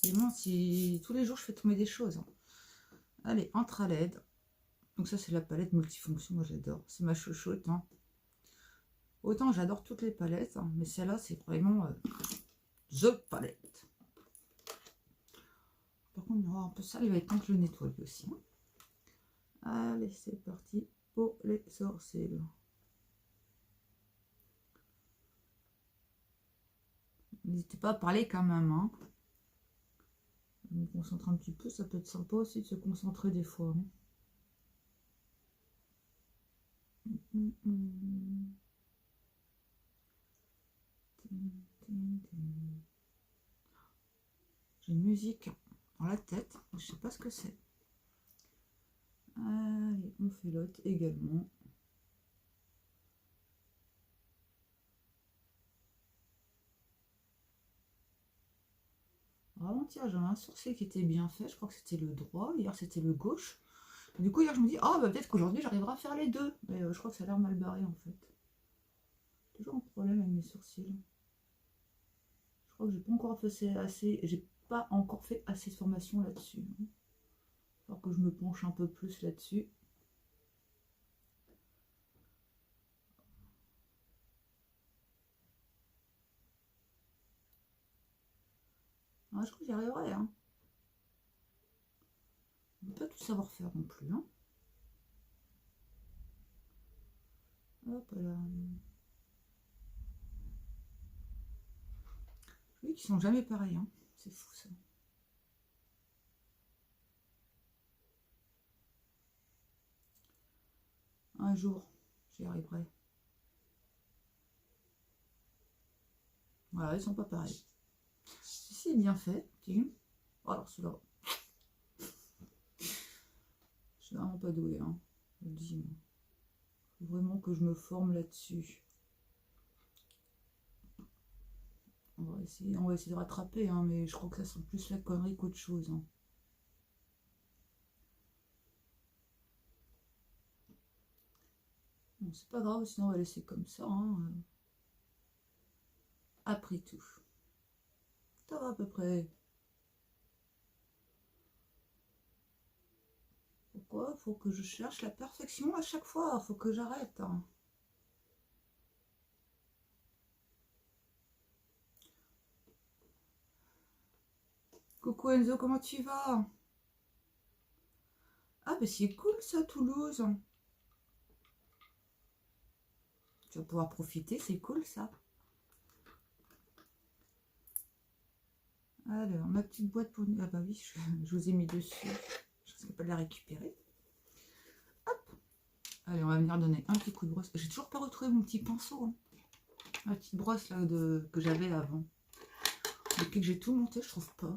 Sinon, si tous les jours, je fais tomber des choses. Hein. Allez, entre à l'aide. Donc ça, c'est la palette multifonction, moi j'adore. C'est ma chouchoute. Hein. Autant j'adore toutes les palettes, hein, mais celle-là, c'est vraiment the palette. Par contre, il y aura un peu ça, il va être temps que je le nettoie aussi. Hein. Allez, c'est parti pour les sourcils. N'hésitez pas à parler quand même. Hein. Je me concentre un petit peu, ça peut être sympa aussi de se concentrer des fois. Hein. J'ai une musique dans la tête, je sais pas ce que c'est. Allez, on fait l'autre également. Avant-hier, j'avais un sourcil qui était bien fait, je crois que c'était le droit, hier c'était le gauche. Et du coup, hier je me dis, ah bah peut-être qu'aujourd'hui j'arriverai à faire les deux. Mais je crois que ça a l'air mal barré en fait. Toujours un problème avec mes sourcils. Je crois que j'ai pas encore fait assez, j'ai pas encore fait assez de formation là-dessus. Il va falloir que je me penche un peu plus là-dessus. Ah, je crois que j'y arriverai. Hein. On ne peut pas tout savoir faire non plus. Hein. Hop là. Je dis qu'ils sont jamais pareils. Hein. C'est fou ça. Un jour, j'y arriverai. Voilà, ils sont pas pareils. Si, bien fait. Oh, alors celui-là. Je suis vraiment pas douée. Hein. Je le dis. Il faut vraiment que je me forme là-dessus. On va essayer de rattraper, hein, mais je crois que ça sent plus la connerie qu'autre chose. Hein. Bon, c'est pas grave, sinon on va laisser comme ça. Hein. Après tout. Ça va à peu près. Pourquoi? Faut que je cherche la perfection à chaque fois. Faut que j'arrête. Hein. Coucou Enzo, comment tu vas? Ah, mais c'est cool ça, Toulouse. Tu vas pouvoir profiter, c'est cool ça. Alors, ma petite boîte pour... Ah bah oui, je vous ai mis dessus. Je ne risque pas de la récupérer. Hop. Allez, on va venir donner un petit coup de brosse. J'ai toujours pas retrouvé mon petit pinceau. Hein. La petite brosse là que j'avais avant. Depuis que j'ai tout monté, je trouve pas.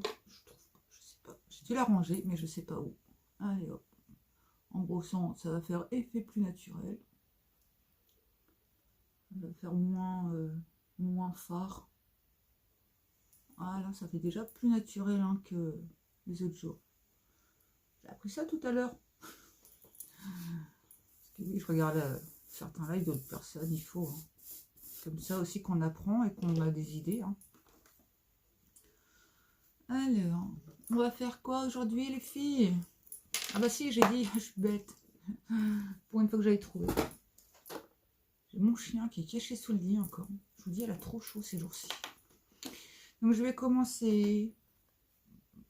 Je sais pas. J'ai dû la ranger, mais je sais pas où. Allez hop. En brossant, ça va faire effet plus naturel. Ça va faire moins fard. Ah là, ça fait déjà plus naturel hein, que les autres jours. J'ai appris ça tout à l'heure. Parce que oui, je regarde certains lives d'autres personnes, il faut. Hein. Comme ça aussi qu'on apprend et qu'on a des idées. Hein. Alors, on va faire quoi aujourd'hui les filles? Ah bah si, j'ai dit, je suis bête. Pour une fois que j'avais trouvé. J'ai mon chien qui est caché sous le lit encore. Je vous dis, elle a trop chaud ces jours-ci. Donc je vais commencer.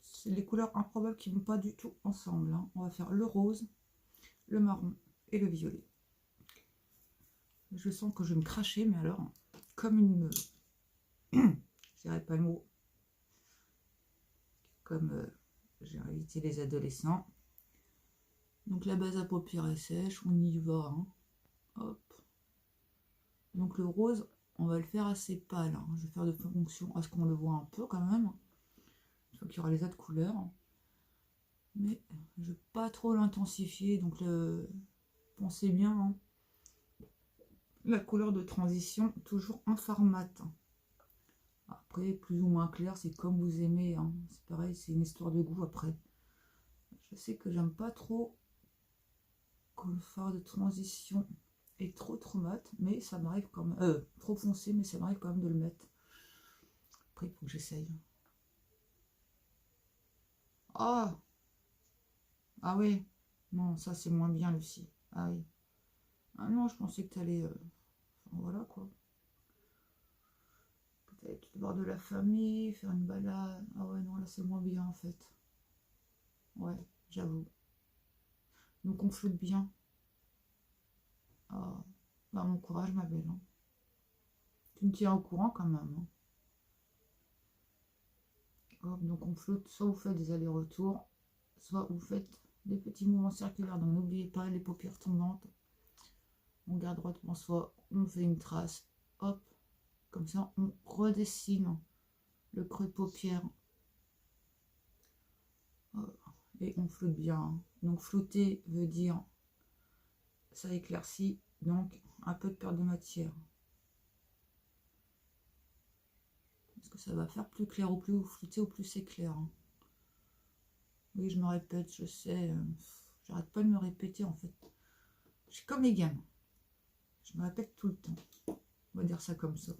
C'est les couleurs improbables qui ne vont pas du tout ensemble. Hein. On va faire le rose, le marron et le violet. Je sens que je vais me cracher, mais alors, comme une... je dirais pas le mot. Comme j'ai invité les adolescents. Donc la base à paupières est sèche, on y va. Hein. Hop. Donc le rose, on va le faire assez pâle. Hein. Je vais faire de fonction à ce qu'on le voit un peu quand même. Je crois qu'il y aura les autres couleurs. Mais je ne vais pas trop l'intensifier, donc pensez bien, hein. La couleur de transition, toujours en format. Après, plus ou moins clair, c'est comme vous aimez, hein. C'est pareil, c'est une histoire de goût après. Je sais que j'aime pas trop quand le fard de transition est trop mat, mais ça m'arrive quand même. Trop foncé, mais ça m'arrive quand même de le mettre. Après, il faut que j'essaye. Ah! Ah oui. Non, ça c'est moins bien, Lucie. Ah oui. Ah non, je pensais que tu allais... Enfin, voilà quoi. Peut-être voir de la famille, faire une balade. Ah ouais, non, là c'est moins bien en fait. Ouais, j'avoue. Donc on flotte bien. Ah, bah mon courage, ma belle, hein. Tu me tiens au courant quand même, hein. Hop, donc on flotte, soit vous faites des allers-retours, soit vous faites des petits mouvements circulaires. Donc n'oubliez pas les paupières tombantes. On garde droit devant soi, on fait une trace. Hop, comme ça on redessine le creux de paupière. Et on flotte bien, hein. Donc flotter veut dire ça éclaircit, donc un peu de perte de matière. Parce que ça va faire plus clair, au plus vous flottez, au plus c'est clair, hein. Oui, je me répète, je sais, j'arrête pas de me répéter en fait. Je suis comme les gamins, je me répète tout le temps. On va dire ça comme ça.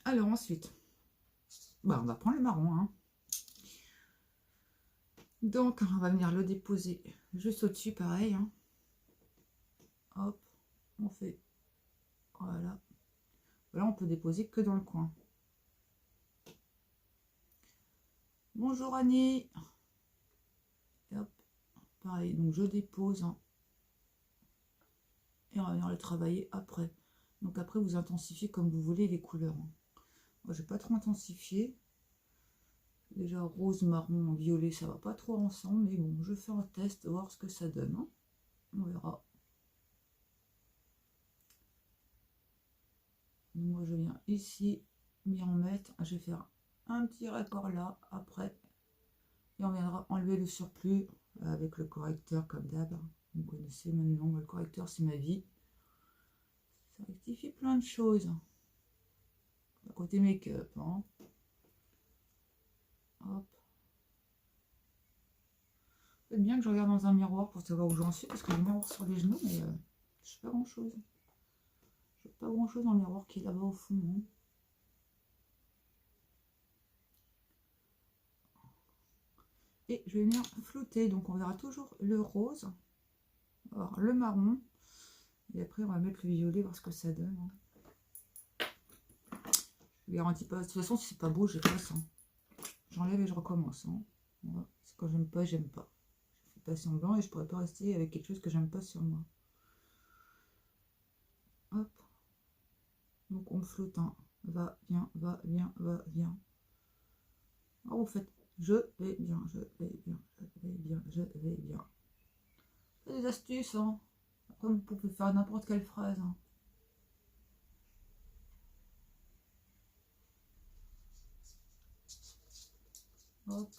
Alors ensuite, bah, on va prendre le marron, hein. Donc on va venir le déposer juste au-dessus, pareil, hein. Hop, on fait, voilà. Là on peut déposer que dans le coin. Bonjour Annie. Et hop, pareil, donc je dépose, hein, et on va venir le travailler après. Donc après vous intensifiez comme vous voulez les couleurs, hein. Moi je vais pas trop intensifier. Déjà rose, marron, violet, ça va pas trop ensemble, mais bon, je fais un test, voir ce que ça donne, hein. On verra. Donc moi je viens ici, m'y en mettre, je vais faire un petit raccord là, après, et on viendra enlever le surplus avec le correcteur comme d'hab. Vous connaissez maintenant, le correcteur c'est ma vie. Ça rectifie plein de choses. À côté make-up, hein. Hop. C'est bien que je regarde dans un miroir pour savoir où j'en suis, parce que j'ai le miroir sur les genoux, mais je sais pas grand chose. Je sais pas grand chose dans le miroir qui est là-bas au fond, hein. Et je vais venir flotter, donc on verra toujours le rose, alors le marron, et après on va mettre le violet, voir ce que ça donne, hein. Je garantis pas, de toute façon si c'est pas beau, je passe, hein. J'enlève et je recommence, hein. Voilà. Quand j'aime pas, j'aime pas. Je fais pas semblant et je pourrais pas rester avec quelque chose que j'aime pas sur moi. Hop. Donc on flotte, hein. Va, viens, va, viens, va, viens. Alors vous faites je vais bien, je vais bien, je vais bien, je vais bien. C'est des astuces, hein. Après vous pouvez faire n'importe quelle phrase, hein. Hop.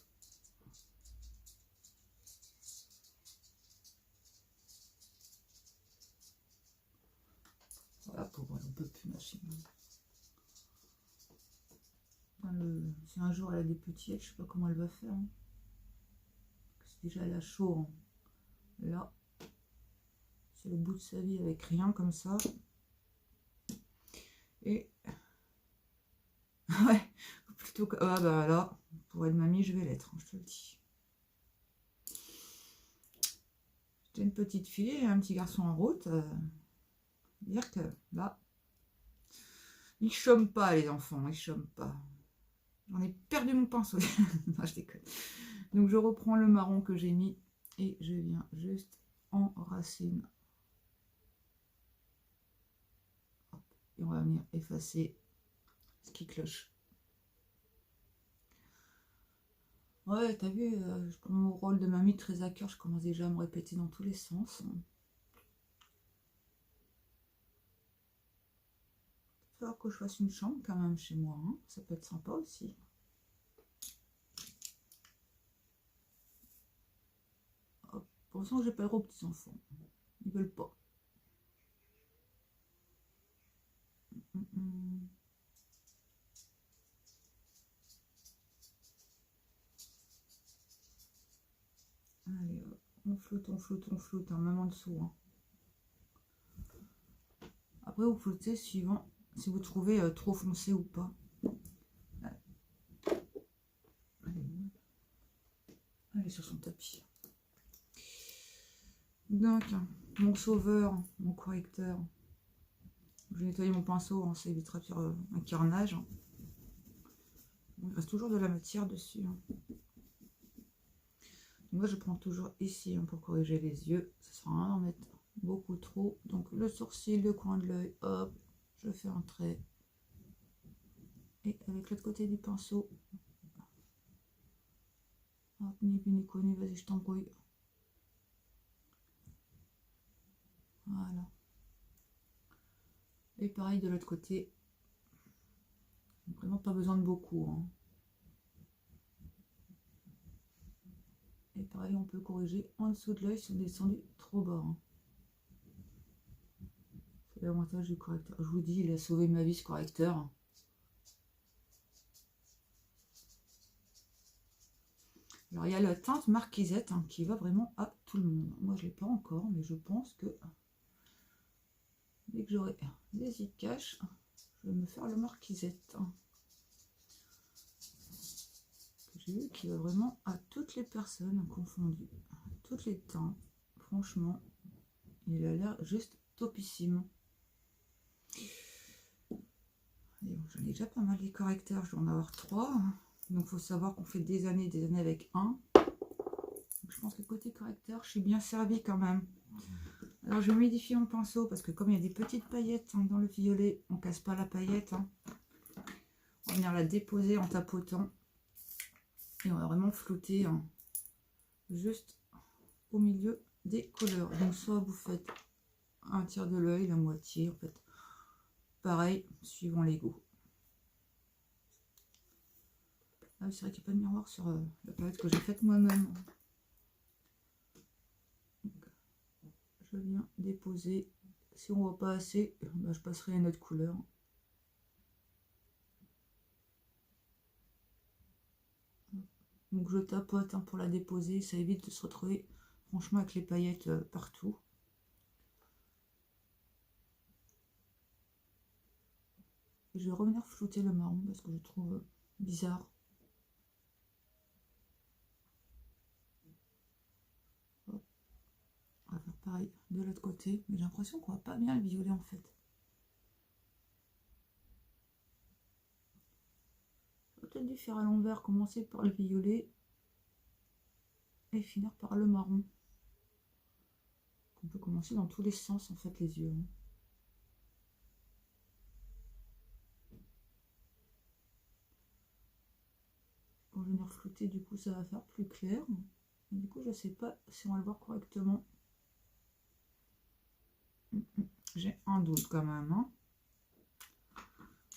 Voilà, pauvre, on peut plus machine. Si un jour elle a des petits, je sais pas comment elle va faire, hein. C'est déjà elle a chaud, hein. Là, c'est le bout de sa vie avec rien comme ça. Et ouais, plutôt que ah bah là, pour être mamie, je vais l'être, hein, je te le dis. J'ai une petite fille et un petit garçon en route. Dire que là, ils chôment pas les enfants, ils chôment pas. J'en ai perdu mon pinceau. Non, je déconne. Donc je reprends le marron que j'ai mis et je viens juste en racine. Hop. Et on va venir effacer ce qui cloche. Ouais, t'as vu, je prends mon rôle de mamie très à cœur, je commence déjà à me répéter dans tous les sens. Il va falloir que je fasse une chambre quand même chez moi, hein. Ça peut être sympa aussi. Pour l'instant, j'ai pas le droit aux petits enfants. Ils veulent pas. Allez, on flotte, hein, même en dessous. Hein. Après, vous flottez suivant si vous trouvez trop foncé ou pas. Allez sur son tapis. Donc, mon sauveur, mon correcteur. Je vais nettoyer mon pinceau, hein, ça évitera de faire un carnage. Hein. Il reste toujours de la matière dessus. Hein. Moi, je prends toujours ici hein, pour corriger les yeux. Ça sert à rien d'en mettre beaucoup trop. Donc, le sourcil, le coin de l'œil, hop, je fais un trait. Et avec l'autre côté du pinceau, hop, ni vu ni connu, vas-y, je t'embrouille. Voilà. Et pareil de l'autre côté. Vraiment pas besoin de beaucoup. Hein. Et pareil, on peut corriger en dessous de l'œil si on est descendu trop bas. Hein. C'est l'avantage du correcteur. Je vous dis, il a sauvé ma vie ce correcteur. Alors il y a la teinte marquisette hein, qui va vraiment à tout le monde. Moi je ne l'ai pas encore, mais je pense que dès que j'aurai des e-cash, je vais me faire le marquisette. J'ai vu qu'il va vraiment à toutes les personnes confondues, toutes les teintes. Franchement, il a l'air juste topissime. J'en ai déjà pas mal des correcteurs, je dois en avoir 3. Donc il faut savoir qu'on fait des années avec un. Donc, je pense que côté correcteur, je suis bien servie quand même. Alors je vais humidifier mon pinceau parce que comme il y a des petites paillettes hein, dans le violet, on ne casse pas la paillette. Hein. On va venir la déposer en tapotant. Et on va vraiment flouter hein, juste au milieu des couleurs. Donc soit vous faites un tiers de l'œil, la moitié en fait. Pareil, suivant les goûts. Ah oui, c'est vrai qu'il n'y a pas de miroir sur la palette que j'ai faite moi-même. Je viens déposer. Si on ne voit pas assez, bah, je passerai à une autre couleur. Donc je tapote hein, pour la déposer. Ça évite de se retrouver franchement avec les paillettes partout. Et je vais revenir flouter le marron parce que je trouve bizarre. Hop. On va faire pareil de l'autre côté. Mais j'ai l'impression qu'on voit pas bien le violet en fait. J'aurais peut-être dû faire à l'envers, commencer par le violet et finir par le marron. On peut commencer dans tous les sens en fait les yeux. Hein. Quand je vais venir flouter, du coup ça va faire plus clair. Et du coup je sais pas si on va le voir correctement. J'ai un doute quand même. Hein.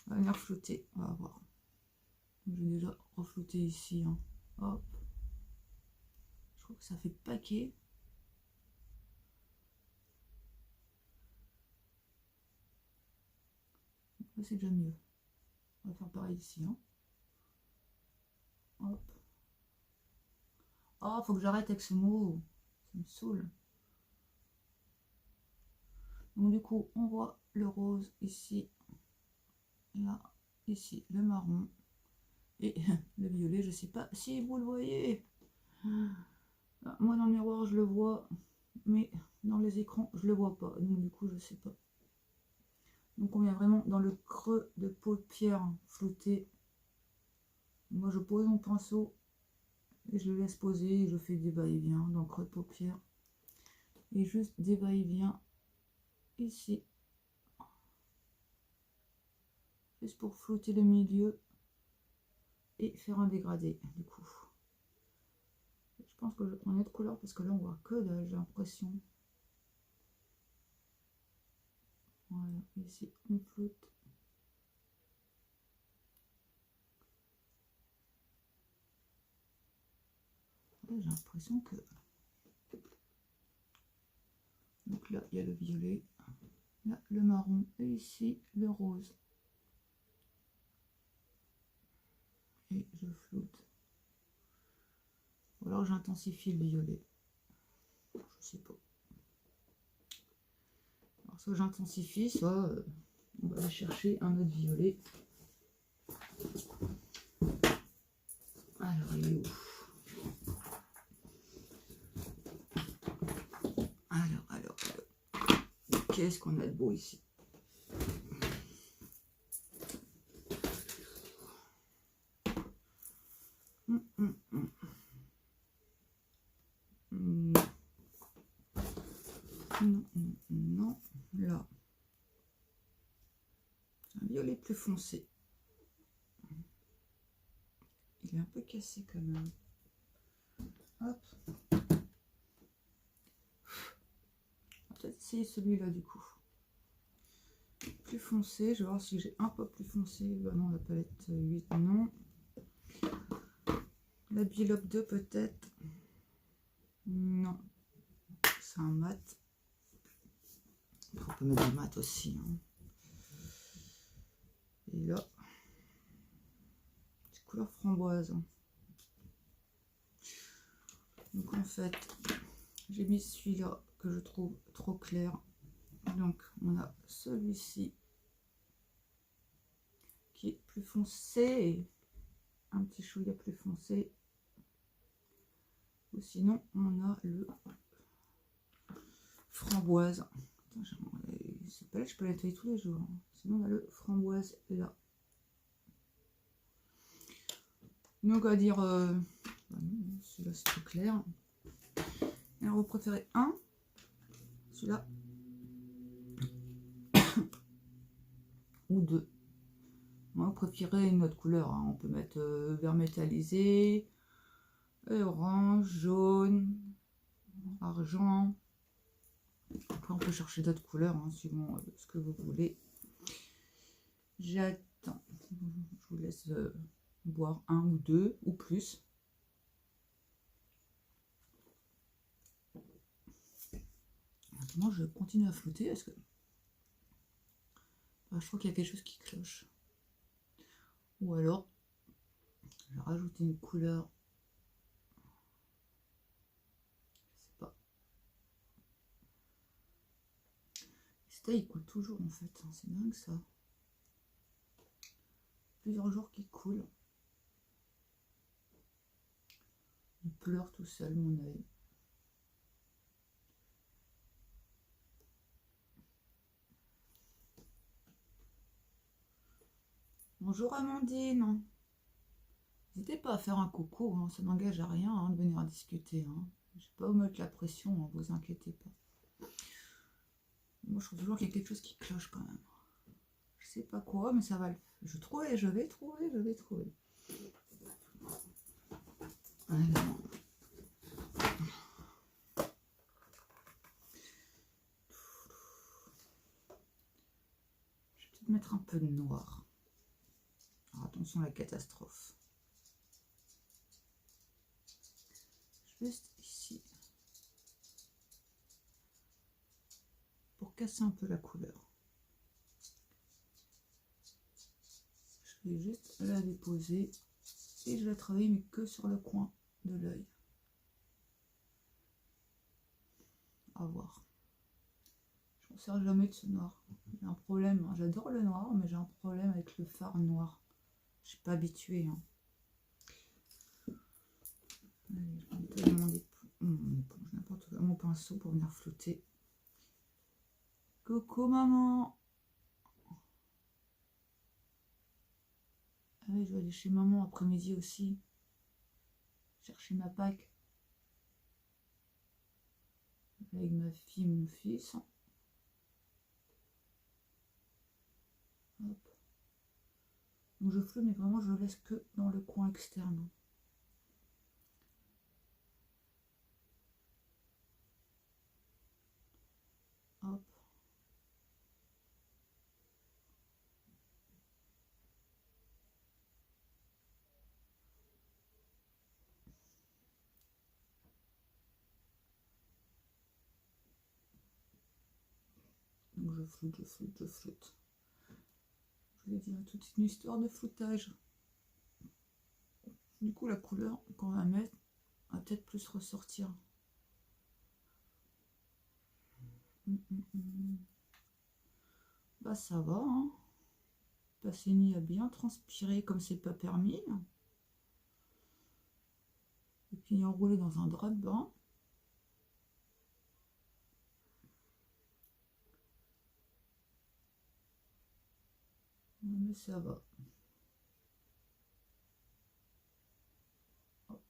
On va venir flouter, on va voir. J'ai déjà reflouté ici. Hein. Hop. Je crois que ça fait paquet. Là c'est déjà mieux. On va faire pareil ici. Hein. Hop. Oh, faut que j'arrête avec ce mot. Ça me saoule. Donc du coup, on voit le rose ici. Là, ici, le marron. Et le violet, je sais pas si vous le voyez. Moi, dans le miroir, je le vois. Mais dans les écrans, je le vois pas. Donc du coup, je sais pas. Donc on vient vraiment dans le creux de paupière flouté. Moi, je pose mon pinceau. Et je le laisse poser. Et je fais des va-et-vient dans le creux de paupière. Et juste des va-et-vient ici. Juste pour flouter le milieu. Et faire un dégradé, du coup. Je pense que je prends une autre couleur parce que là, on voit que dalle, j'ai l'impression. Voilà, ici, on floute. J'ai l'impression que là, il y a le violet, là, le marron, et ici, le rose. Et je floute. Ou alors j'intensifie le violet. Je sais pas. Alors soit j'intensifie, soit on va aller chercher un autre violet. Alors il est où? Alors. Qu'est-ce qu'on a de beau ici? Non, là. Un violet plus foncé. Il est un peu cassé quand même. Hop. Peut-être essayer celui-là du coup. Plus foncé, je vais voir si j'ai un peu plus foncé. Bah non, la palette 8, non. La Biloc 2 peut-être. Non. C'est un mat. On peut mettre du mat aussi. Hein. Et là, c'est couleur framboise. Donc en fait, j'ai mis celui-là que je trouve trop clair. Donc on a celui-ci qui est plus foncé, un petit chouïa plus foncé. Ou sinon on a le framboise. Ces palettes, je peux les nettoyer tous les jours. Hein. Sinon on a le framboise là. Donc à dire, celui-là c'est plus clair. Alors vous préférez un, celui-là, ou deux. Moi, vous préférez une autre couleur. Hein. On peut mettre vert métallisé, orange, jaune, argent. Après, on peut chercher d'autres couleurs, hein, suivant ce que vous voulez. J'attends. Je vous laisse boire un ou deux ou plus. Maintenant, je continue à flotter parce que je trouve qu'il y a quelque chose qui cloche. Ou alors, je vais rajouter une couleur. Je sais pas. C'était, il coule toujours en fait. Hein. C'est dingue ça. Plusieurs jours qui coulent. Il pleure tout seul, mon œil. Bonjour Amandine. N'hésitez pas à faire un coucou, hein, ça n'engage à rien hein, de venir discuter. Hein. Je ne vais pas vous mettre la pression, hein, vous inquiétez pas. Moi je trouve toujours qu'il y a quelque chose qui cloche quand même. Je sais pas quoi, mais ça va le faire. Je vais trouver. Alors. Je vais peut-être mettre un peu de noir. Alors, attention à la catastrophe. Juste ici. Pour casser un peu la couleur. Je vais juste la déposer et je la travaille mais que sur le coin de l'œil. À voir. Je ne me sers jamais de ce noir. J'ai un problème. Hein. J'adore le noir, mais j'ai un problème avec le fard noir. Je suis pas habituée. Hein. Allez, je vais mon éponge, n'importe quoi, mon pinceau pour venir flotter. Coucou maman. Ah oui, je vais aller chez maman après-midi aussi. Chercher ma Pâques. Avec ma fille et mon fils. Hop. Donc je flotte, mais vraiment je le laisse que dans le coin externe. Hop. je floute, je floute, je floute. Je vous ai dit, toute une histoire de floutage. Du coup, la couleur qu'on va mettre va peut-être plus ressortir. Bah ça va, hein. Passeni a bien transpiré comme c'est pas permis. Et puis enroulé dans un drap de bain. Mais ça va. Hop.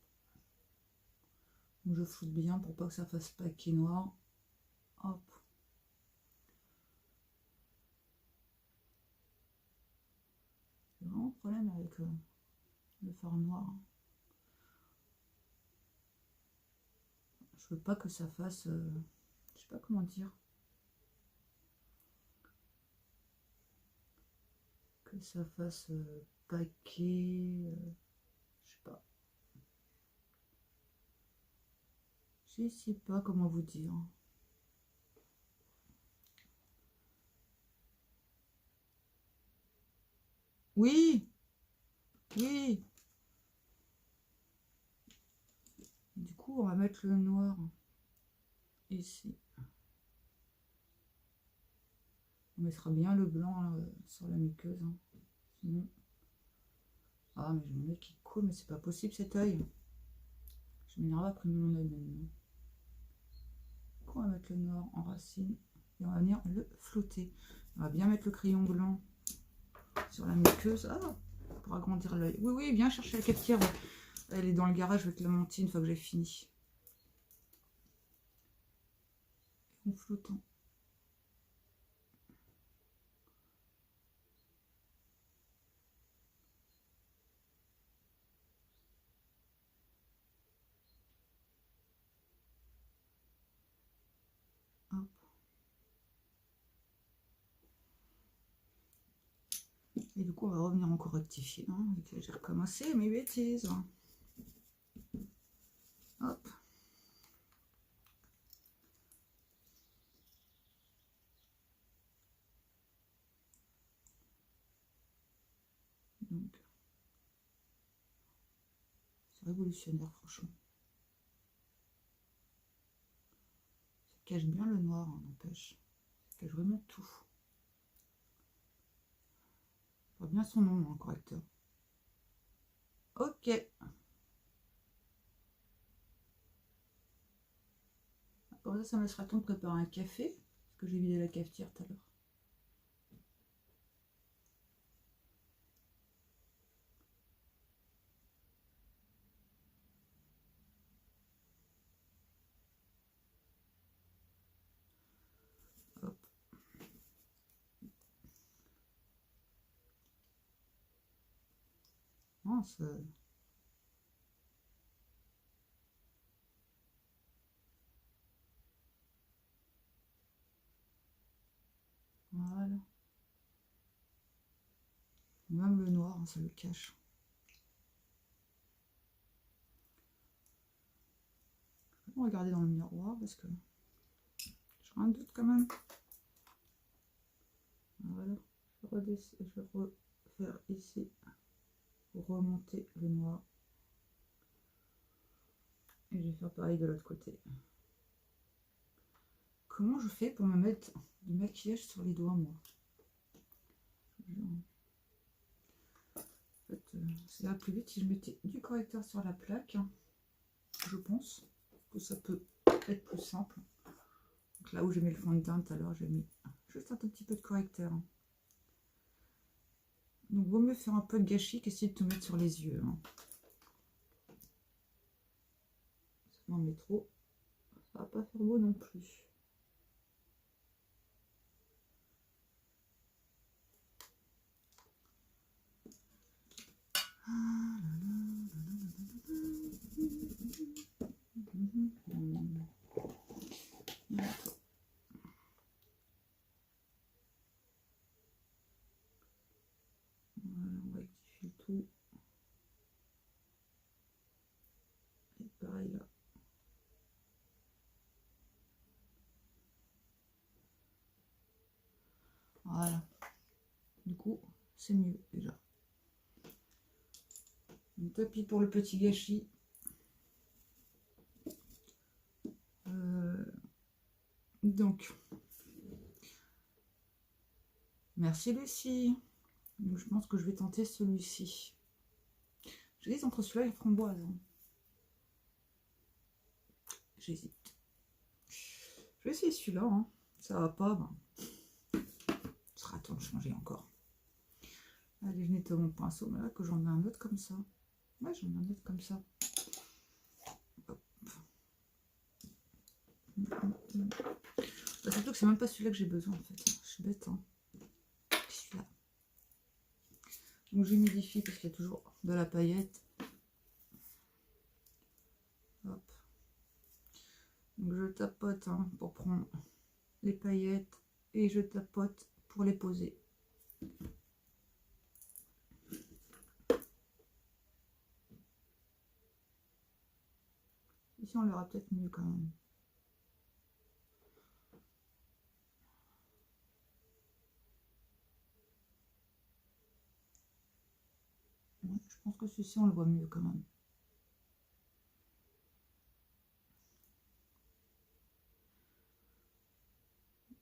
Donc je floute bien pour pas que ça fasse paquet noir. Hop. J'ai vraiment un problème avec le fard noir. Je veux pas que ça fasse... je sais pas comment dire. Que ça fasse paquet... je sais pas. Je sais pas comment vous dire. Oui, oui. Du coup, on va mettre le noir ici. On mettra bien le blanc là, sur la muqueuse. Hein. Sinon... Ah, mais j'ai mon œil qui coule, mais c'est pas possible cet œil. Je m'énerve après mon œil maintenant. Du coup, on va mettre le noir en racine et on va venir le flouter. On va bien mettre le crayon blanc sur la muqueuse. Ah, pour agrandir l'œil. Oui, oui, viens chercher la cafetière. Elle est dans le garage, je vais te la monter une fois que j'ai fini. En flottant. Hop. Et du coup, on va revenir encore rectifier. Hein, j'ai recommencé mes bêtises. Hop. Donc, c'est révolutionnaire, franchement. Ça cache bien le noir, hein, n'empêche. Ça cache vraiment tout. On voit bien son nom, hein, correcteur. Ok. Comme ça me laissera le temps de préparer un café. Parce que j'ai vidé la cafetière tout à l'heure. Hop. Non, ça... Voilà. Même le noir, hein, ça le cache. Je vais regarder dans le miroir parce que j'ai un doute quand même. Voilà. Je vais refaire ici pour remonter le noir. Et je vais faire pareil de l'autre côté. Comment je fais pour me mettre du maquillage sur les doigts, moi? En fait, ça ira plus vite si je mettais du correcteur sur la plaque. Je pense que ça peut être plus simple. Donc là où j'ai mis le fond de teint tout à l'heure, j'ai mis juste un tout petit peu de correcteur. Donc vaut mieux faire un peu de gâchis qu'essayer de tout mettre sur les yeux. Hein. Si on en met trop, ça va pas faire beau non plus. Tout. Et pareil là. coup, c'est mieux déjà. Tant pis pour le petit gâchis. Donc, merci Lucie. Donc, je pense que je vais tenter celui-ci. J'hésite entre celui-là et la framboise. Hein. J'hésite. Je vais essayer celui-là. Hein. Ça va pas. Ben. Ce sera temps de changer encore. Allez, je nettoie mon pinceau. Mais là, que j'en ai un autre comme ça. Ouais, j'en ai un autre comme ça. Hop. Bah, surtout que c'est même pas celui-là que j'ai besoin en fait. Je suis bête. Hein. Celui-là. Donc j'humidifie parce qu'il y a toujours de la paillette. Hop. Donc je tapote hein, pour prendre les paillettes et je tapote pour les poser. Ici on l'aura peut-être mieux quand même. Ouais, je pense que celui-ci on le voit mieux quand même.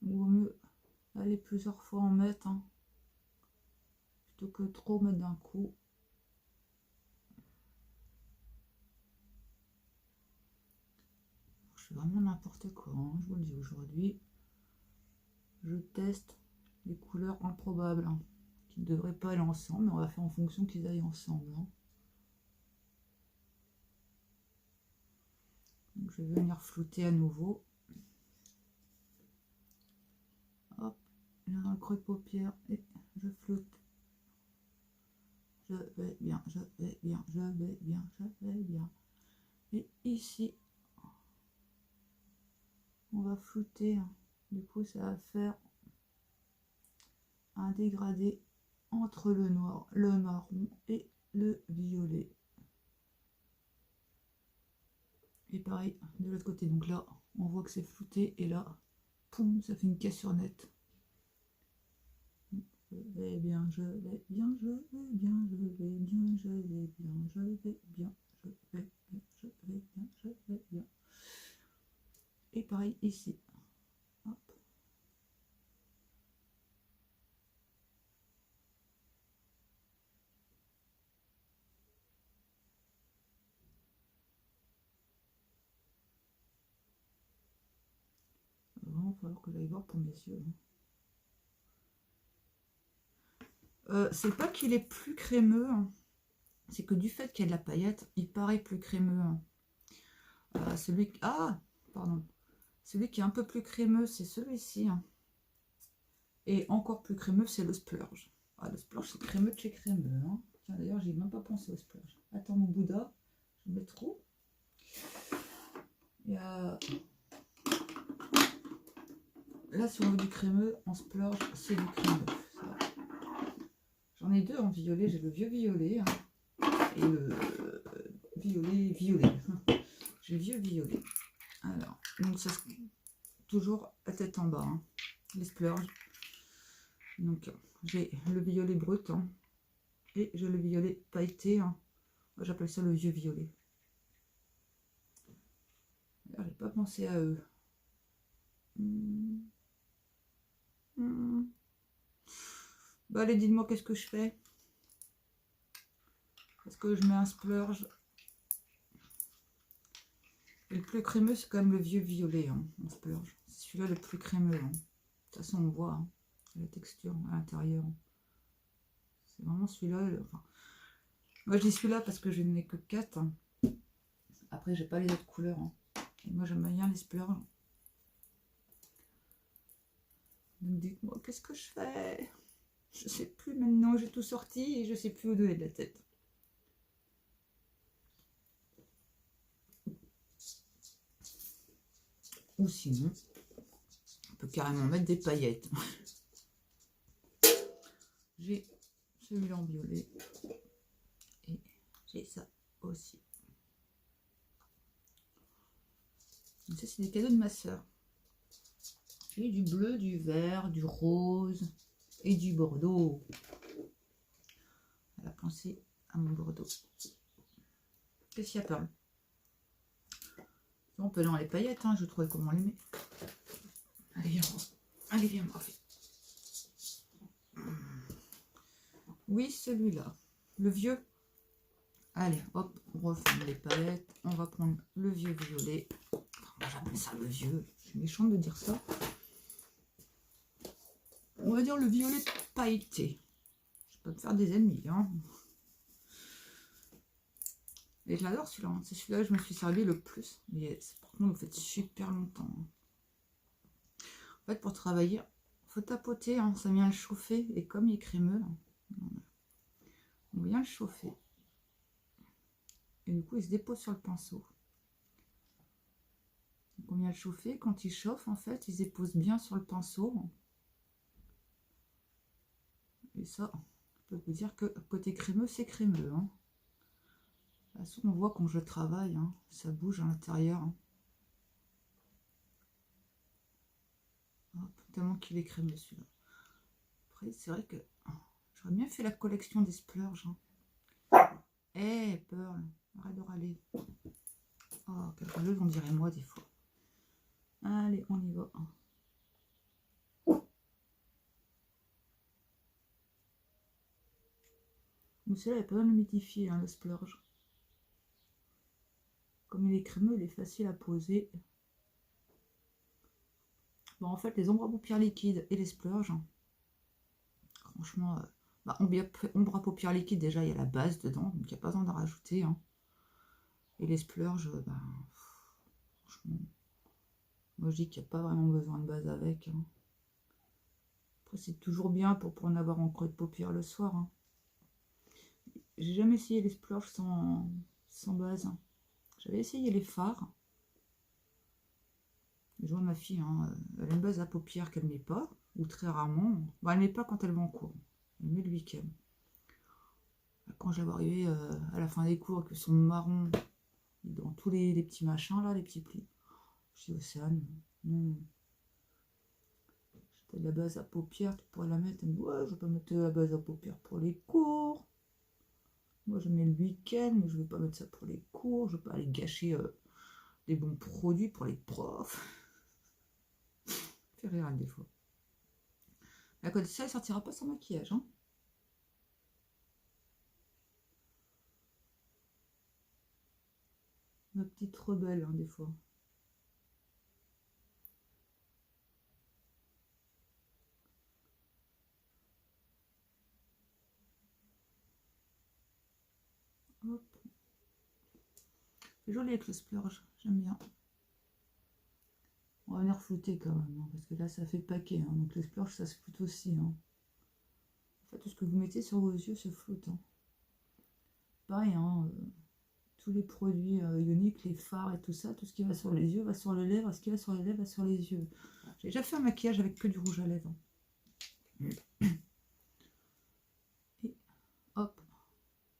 Il vaut mieux aller plusieurs fois en mettre hein, plutôt que trop mettre d'un coup. Je fais vraiment n'importe quoi, hein, je vous le dis aujourd'hui. Je teste des couleurs improbables hein, qui ne devraient pas aller ensemble, mais on va faire en fonction qu'ils aillent ensemble. Hein. Donc je vais venir flouter à nouveau. Hop, je viens dans le creux de paupière et je floute. Je vais bien, je vais bien, je vais bien, je vais bien. Et ici, on va flouter. Hein. Du coup, ça va faire un dégradé entre le noir, le marron et le violet. Et pareil de l'autre côté. Donc là, on voit que c'est flouté et là, poum, ça fait une cassure nette. Je vais bien, je vais bien, je vais bien, je vais bien, je vais bien, je vais bien, je vais bien, je vais bien, je vais bien. Et pareil ici. Hop. Il va vraiment falloir que j'aille voir pour mes yeux. C'est pas qu'il est plus crémeux, hein. C'est que du fait qu'il y a de la paillette, il paraît plus crémeux. Hein. Celui qui est un peu plus crémeux, c'est celui-ci. Hein. Et encore plus crémeux, c'est le splurge. Ah, le splurge, c'est crémeux de chez crémeux. Hein. Tiens, d'ailleurs, j'ai même pas pensé au splurge. Attends, mon Bouddha, je mets trop. Il y a... Là, si on veut du crémeux, en splurge, c'est du crémeux. J'en ai deux en violet. J'ai le vieux violet hein, et le violet. J'ai le vieux violet. Alors, donc ça toujours à tête en bas. Hein, les splurges. Donc, j'ai le violet brut hein, et j'ai le violet pailleté. Hein. J'appelle ça le vieux violet. J'ai pas pensé à eux. Bah allez, dites-moi qu'est-ce que je fais. Est-ce que je mets un splurge? Et le plus crémeux, c'est quand même le vieux violet, hein, en splurge. C'est celui-là le plus crémeux. Hein. De toute façon, on voit hein, la texture à l'intérieur. C'est vraiment celui-là. Enfin, moi, je dis celui-là parce que je n'ai que 4. Hein. Après, j'ai pas les autres couleurs. Hein. Et moi, j'aime bien les splurges. Donc, dites-moi, qu'est-ce que je fais? Je sais plus maintenant. J'ai tout sorti et je sais plus où donner de la tête. Ou sinon, on peut carrément mettre des paillettes. J'ai celui-là en violet. Et j'ai ça aussi. Donc ça, c'est des cadeaux de ma soeur. J'ai du bleu, du vert, du rose et du bordeaux. penser à mon Bordeaux. Qu'est-ce qu'il y a, Pearl? On peut dans les paillettes, hein, je trouvais comment les met. Allez, viens, allez, viens, Morphée. Oui, celui-là. Le vieux. Allez, hop, on referme les paillettes. On va prendre le vieux violet. Enfin, j'appelle ça le vieux. Je suis méchante de dire ça. On va dire le violet pailleté. Je peux me faire des ennemis, hein. Et je l'adore celui-là. C'est celui-là que je me suis servi le plus. Mais par contre, ça fait super longtemps. En fait, pour travailler, il faut tapoter. Hein, ça vient le chauffer. Et comme il est crémeux, on vient le chauffer. Et du coup, il se dépose sur le pinceau. Donc, on vient le chauffer. Quand il chauffe, en fait, il se dépose bien sur le pinceau. Et ça, je peux vous dire que côté crémeux, c'est crémeux. Hein. De toute façon, on voit quand je travaille, hein, ça bouge à l'intérieur. Hein. Tellement qu'il est crémeux celui-là. Après, c'est vrai que j'aurais bien fait la collection des splurges. Hein. Eh, Pearl, arrête de râler. Oh, quelle râleuse, on dirait moi des fois. Allez, on y va. Donc celui-là, il n'y a pas besoin de l'humidifier, hein, le splurge. Comme il est crémeux, il est facile à poser. Bon, en fait, les ombres à paupières liquides et les splurges, hein, franchement, ombre à paupières liquides, déjà, il y a la base dedans, donc il n'y a pas besoin d'en rajouter. Hein. Et les splurges, franchement, moi je dis qu'il n'y a pas vraiment besoin de base avec. Hein. Après, c'est toujours bien pour en avoir en creux de paupières le soir. Hein. J'ai jamais essayé les splurges sans base. Hein. J'avais essayé les fards. Je vois ma fille, hein, elle a une base à paupières qu'elle ne met pas, ou très rarement. Bon, elle ne met pas quand elle va en cours. Elle met le week-end. Quand je la vois arriver à la fin des cours, que son marron dans tous les petits machins, là, les petits plis. Je dis, Océane, non. J'ai de la base à paupières, tu pourrais la mettre. Elle me dit, ouais, je ne vais pas mettre la base à paupières pour les cours. Moi, je mets le week-end, mais je ne vais pas mettre ça pour les cours. Je ne vais pas aller gâcher des bons produits pour les profs. Fait rire des fois. À côté de ça, elle sortira pas sans maquillage. Hein. Ma petite rebelle, hein, des fois. Hop. C'est joli avec le splurge, j'aime bien. On va venir flouter quand même, hein, parce que là ça fait paquet. Hein, donc le splurge ça se floute aussi. Hein. En fait, tout ce que vous mettez sur vos yeux se floute. Hein. Pareil, hein, tous les produits ioniques, les fards et tout ça, tout ce qui va sur les yeux va sur les lèvres, ce qui va sur les lèvres va sur les yeux. J'ai déjà fait un maquillage avec que du rouge à lèvres. Et hop,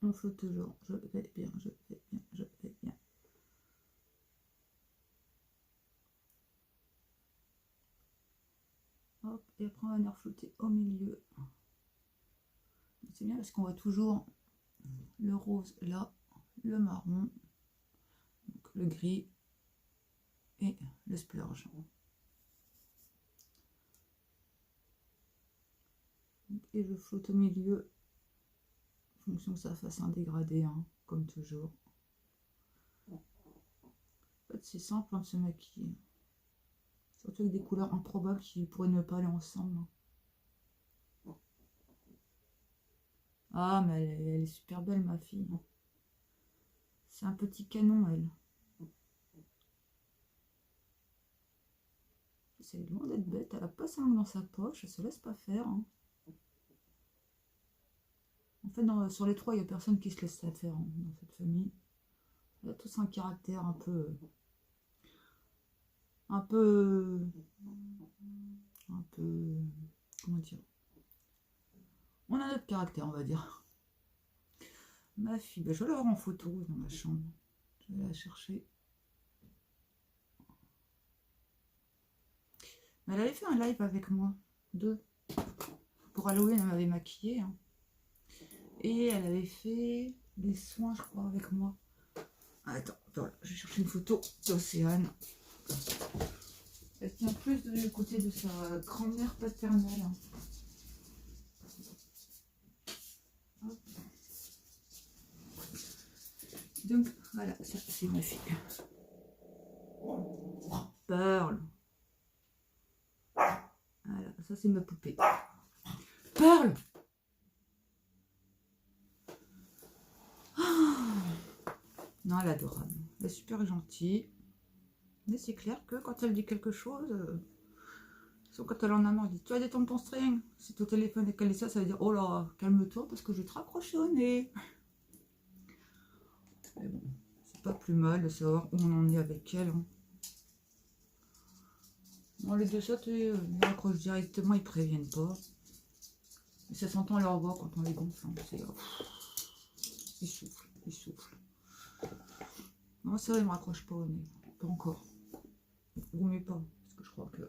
on floute toujours. Je vais bien, je vais bien, je vais bien. Hop, et après on va venir flouter au milieu. C'est bien parce qu'on voit toujours le rose là, le marron, donc le gris et le splurge. Et je floute au milieu, en fonction que ça fasse un dégradé, hein, comme toujours. En fait, c'est simple hein, de se maquiller. Surtout avec des couleurs improbables qui pourraient ne pas aller ensemble. Ah, mais elle est super belle, ma fille. C'est un petit canon, elle. C'est loin d'être bête. Elle a pas sa langue dans sa poche. Elle se laisse pas faire. Hein. En fait, sur les trois, il n'y a personne qui se laisse ça faire hein, dans cette famille. Elle a tous un caractère un peu... comment dire, on a notre caractère, on va dire. Ma fille, ben, je vais la voir en photo dans ma chambre. Je vais la chercher. Mais elle avait fait un live avec moi, pour Halloween, elle m'avait maquillée. Hein. Et elle avait fait des soins, je crois, avec moi. Attends, voilà, je vais chercher une photo d'Océane. Elle tient plus du côté de sa grand-mère paternelle. Hop. Donc, voilà, ça c'est ma fille. Pearl. Voilà, ça c'est ma poupée. Pearl. Non, elle est adorable. Elle est super gentille. Mais c'est clair que quand elle dit quelque chose, sauf quand elle en a marre, elle dit tu as des tampons string. Si ton téléphone est calé ça veut dire oh là, calme-toi parce que je vais te raccrocher au nez. Mais bon, c'est pas plus mal de savoir où on en est avec elle. Hein. Bon, les deux sautent, ils raccrochent directement, ils préviennent pas. Et ça s'entend à leur voix quand on les gonfle. Hein. Ils soufflent, ils soufflent. Non, c'est vrai, ils me raccrochent pas au nez. Pas encore. Vaut mieux pas, parce que je crois que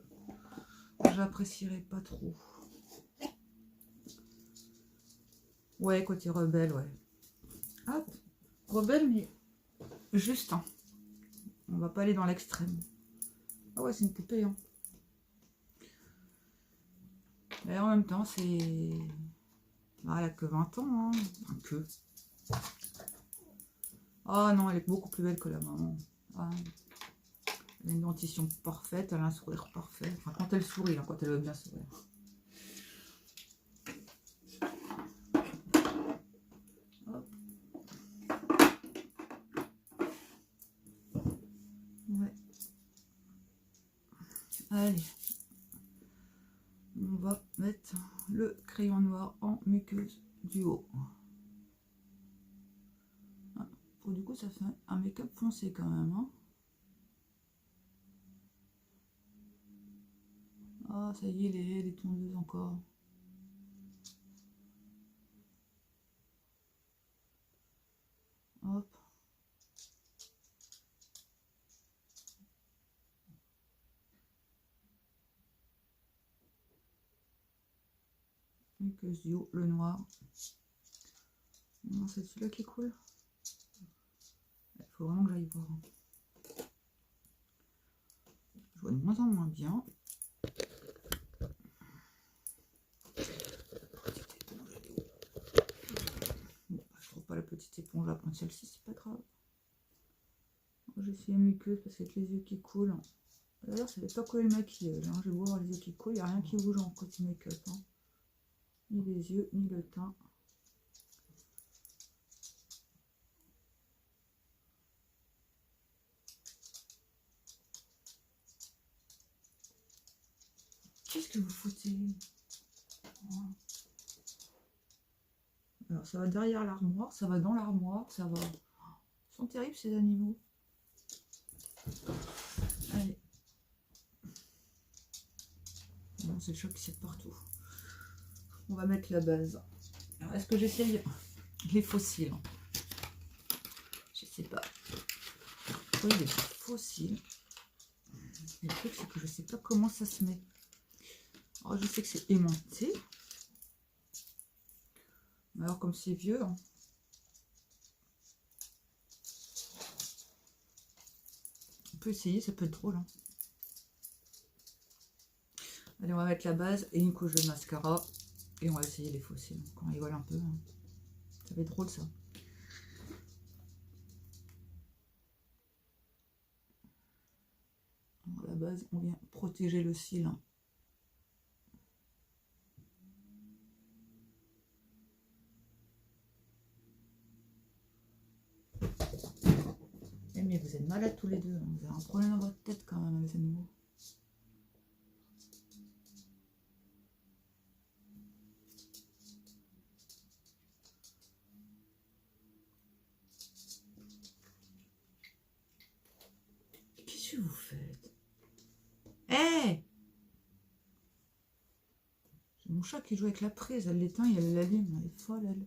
j'apprécierais pas trop. Ouais, côté rebelle, ouais. Ah, rebelle, mais juste. Hein. On va pas aller dans l'extrême. Ah ouais, c'est une poupée. Hein. Mais en même temps, c'est... Ah, elle a que 20 ans. Hein. Enfin, que. Ah non, elle est beaucoup plus belle que la maman. Ah. Elle a une dentition parfaite, elle a un sourire parfait. Enfin, quand elle sourit, hein, quand elle veut bien sourire. Hop. Ouais. Allez. On va mettre le crayon noir en muqueuse du haut. Ah, pour du coup, ça fait un make-up foncé quand même. Hein. Ah, ça y est, les tondeuses encore. Hop. Muqueuse du haut, le noir. Non, c'est celui-là qui coule. Il faut vraiment que j'aille voir. Je vois de moins en moins bien. Bon, je trouve pas la petite éponge, je vais prendre celle-ci, c'est pas grave. J'ai essayé la muqueuse parce qu'avec les yeux qui coulent. D'ailleurs, ça fait pas couler le maquillage. Hein. Je vais voir les yeux qui coulent, il n'y a rien qui bouge en côté make-up. Hein. Ni les yeux, ni le teint. Qu'est-ce que vous foutez? Alors, ça va derrière l'armoire, ça va dans l'armoire, ça va... Ils sont terribles, ces animaux. Allez. Non, c'est le chat qui saute partout. On va mettre la base. Alors, est-ce que j'essaye les fossiles? Je sais pas. Oui, les fossiles. Le truc, c'est que je sais pas comment ça se met. Alors, je sais que c'est aimanté. Alors, comme c'est vieux... Hein, on peut essayer, ça peut être drôle. Hein. Allez, on va mettre la base et une couche de mascara. Et on va essayer les fossiles. Quand on rigole un peu. Hein. Ça va être drôle, ça. Alors, à la base, on vient protéger le cil. Hein. Mais vous êtes malades tous les deux. Hein. Vous avez un problème dans votre tête quand même, les animaux. Qu'est-ce que vous faites? Hé hey, c'est mon chat qui joue avec la prise. Elle l'éteint et elle l'allume. Elle est folle, elle.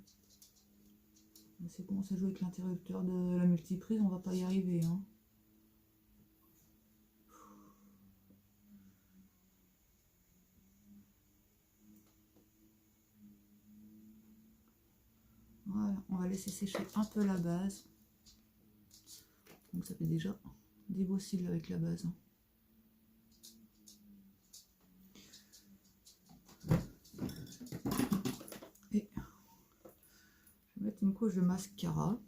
C'est comment ça joue avec l'interrupteur de la multiprise. On va pas y arriver. Hein. va laisser sécher un peu la base. Donc ça fait déjà des beaux cils avec la base. Et je vais mettre une couche de mascara.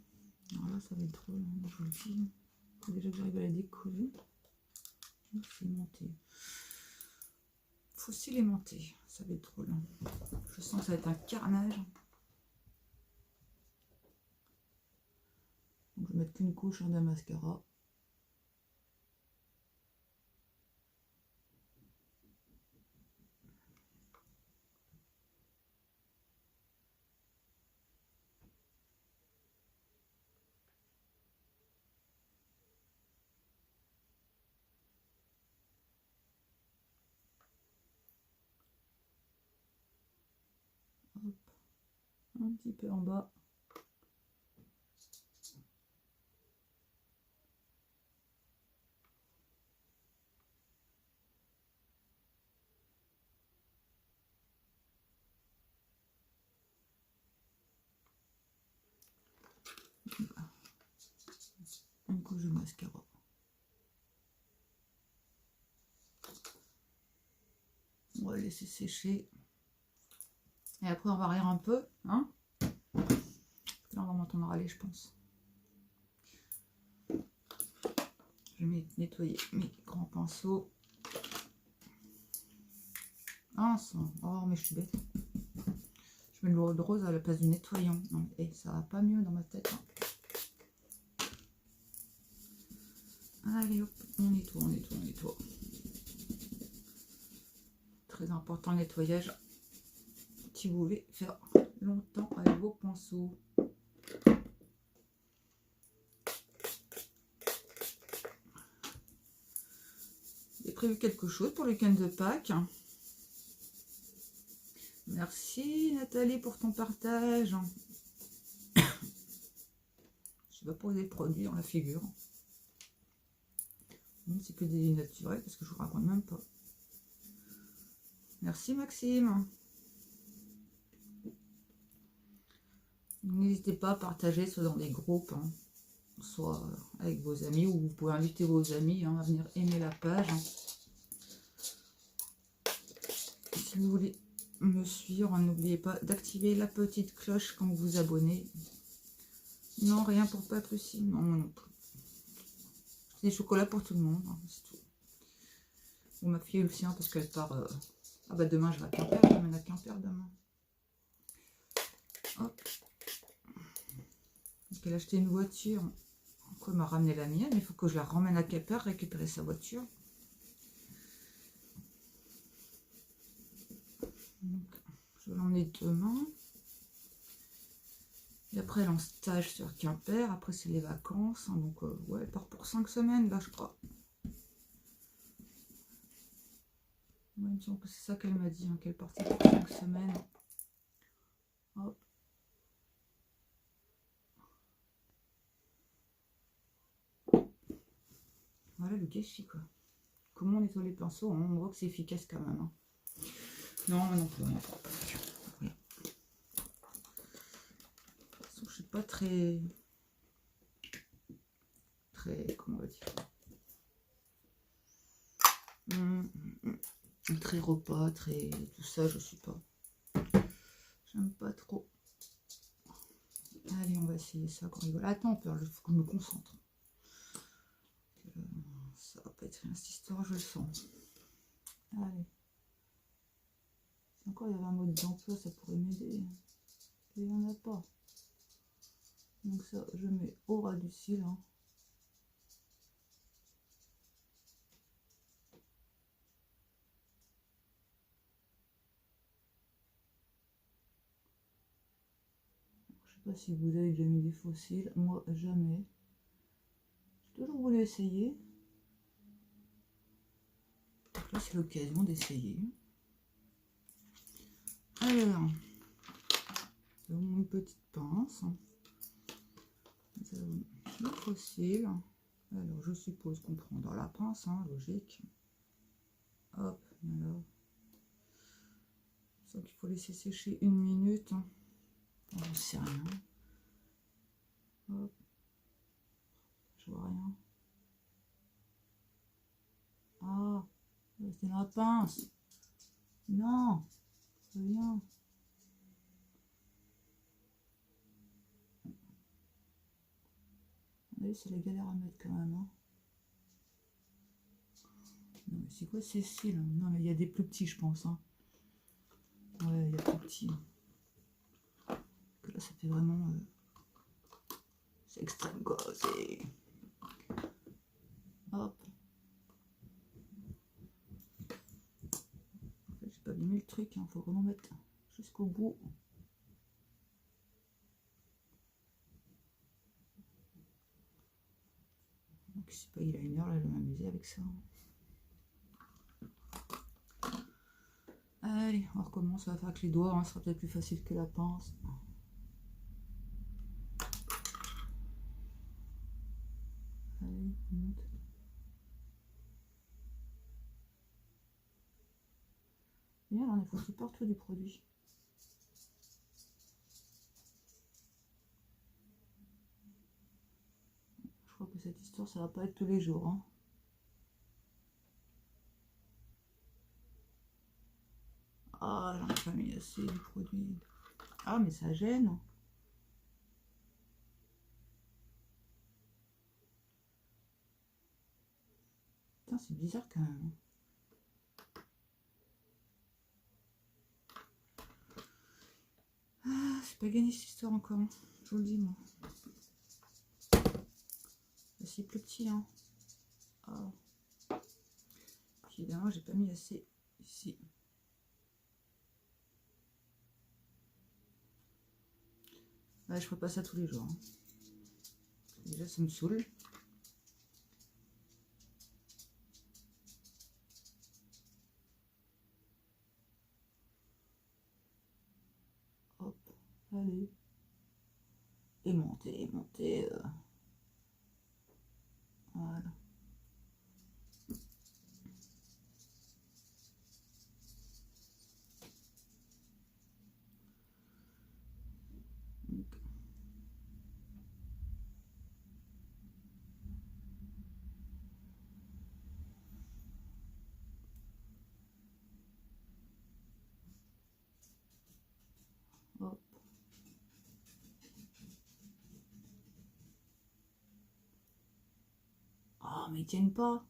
Alors là, ça va être drôle, hein, je vous le dis. Il faut déjà que j'arrive à la décoller. Cimenter. Faut cilémenter, ça va être drôle. Je sens que ça va être un carnage. Donc je vais mettre qu'une couche de mascara. Hop. Un petit peu en bas. Une couche de mascara. On va laisser sécher. Et après on va rire un peu. Hein, là on va m'entendre râler, je pense. Je vais nettoyer mes grands pinceaux. Ah, oh mais je suis bête. Je mets le rose à la place du nettoyant. Non, et ça va pas mieux dans ma tête. Hein. Allez hop, on nettoie, on nettoie, on nettoie. Très important le nettoyage. Si vous voulez faire longtemps avec vos pinceaux. J'ai prévu quelque chose pour le week-end de Pâques. Merci Nathalie pour ton partage. Je vais pas poser des produits dans la figure. C'est que des naturels parce que je vous raconte même pas. Merci Maxime. N'hésitez pas à partager soit dans des groupes, hein, soit avec vos amis, ou vous pouvez inviter vos amis hein, à venir aimer la page. Si vous voulez me suivre, n'oubliez pas d'activer la petite cloche quand vous vous abonnez. Non, rien pour Patricie. Non, non plus. C'est des chocolats pour tout le monde, hein, c'est tout. Bon, ma fille aussi, hein, parce qu'elle part... Ah bah demain, je vais à Quimper, je m'amène à Quimper demain. Hop. Parce qu'elle a acheté une voiture. Elle m'a ramené la mienne, il faut que je la ramène à Quimper, récupérer sa voiture. Donc, je vais l'emmener demain. Et après, elle est en stage sur Quimper. Après, c'est les vacances. Hein, donc, ouais, elle part pour 5 semaines, là, je crois. Ouais, il me semble que c'est ça qu'elle m'a dit, hein, qu'elle partait pour 5 semaines. Hop. Voilà le gâchis, quoi. Comment on nettoie les pinceaux, hein, on voit que c'est efficace quand même. Hein. Non, mais non plus, rien pour pas. Oui. De toute façon, je suis pas très... Comment on va dire, très repas, très tout ça, je suis pas. J'aime pas trop. Allez, on va essayer ça quand il va. Attends, il faut que je me concentre. Ça va pas être rien cette histoire, je le sens. Allez. Si encore il y avait un mode d'emploi, ça pourrait m'aider. Il n'y en a pas. Donc ça, je mets au ras du cil. Hein. Je sais pas si vous avez déjà mis des faux cils. Moi, jamais. J'ai toujours voulu essayer. Donc là, c'est l'occasion d'essayer. Alors, une petite pince. Nous avons le faux cil. Alors, je suppose qu'on prend dans la pince, hein, logique. Hop, alors. Donc, il faut laisser sécher 1 minute. Hein. J'en sais rien. vois rien. Ah, c'est dans la pince. Non, c'est bien. Oui, c'est la galère à mettre quand même. Hein. Non, mais c'est quoi ces cils? Non, mais il y a des plus petits, je pense. Hein. Ouais, il y a plus petits. Que là, ça fait vraiment... c'est extrême, quoi. C'est... Hop. En fait, j'ai pas bien mis le truc. Hein. Faut vraiment mettre jusqu'au bout. Donc, c'est pas eyeliner, là, je vais m'amuser avec ça. Allez, on recommence. On va faire avec les doigts. Hein. Ce sera peut-être plus facile que la pince. Allez, on monte. Bien, là, on est foutu partout du produit. Je crois que cette histoire, ça va pas être tous les jours. Hein. Ah, j'en ai pas mis assez du produit. Ah, mais ça gêne. Putain, c'est bizarre quand même. Ah, c'est pas gagné cette histoire encore. Je vous le dis, moi. C'est plus petit, hein. Ah. Puis évidemment, j'ai pas mis assez ici. Ouais, je ferai pas ça tous les jours. Hein. Déjà, ça me saoule. Hop, allez. Et monter, monter. Voilà. Donc. Hop. Ah, mais ils tiennent pas.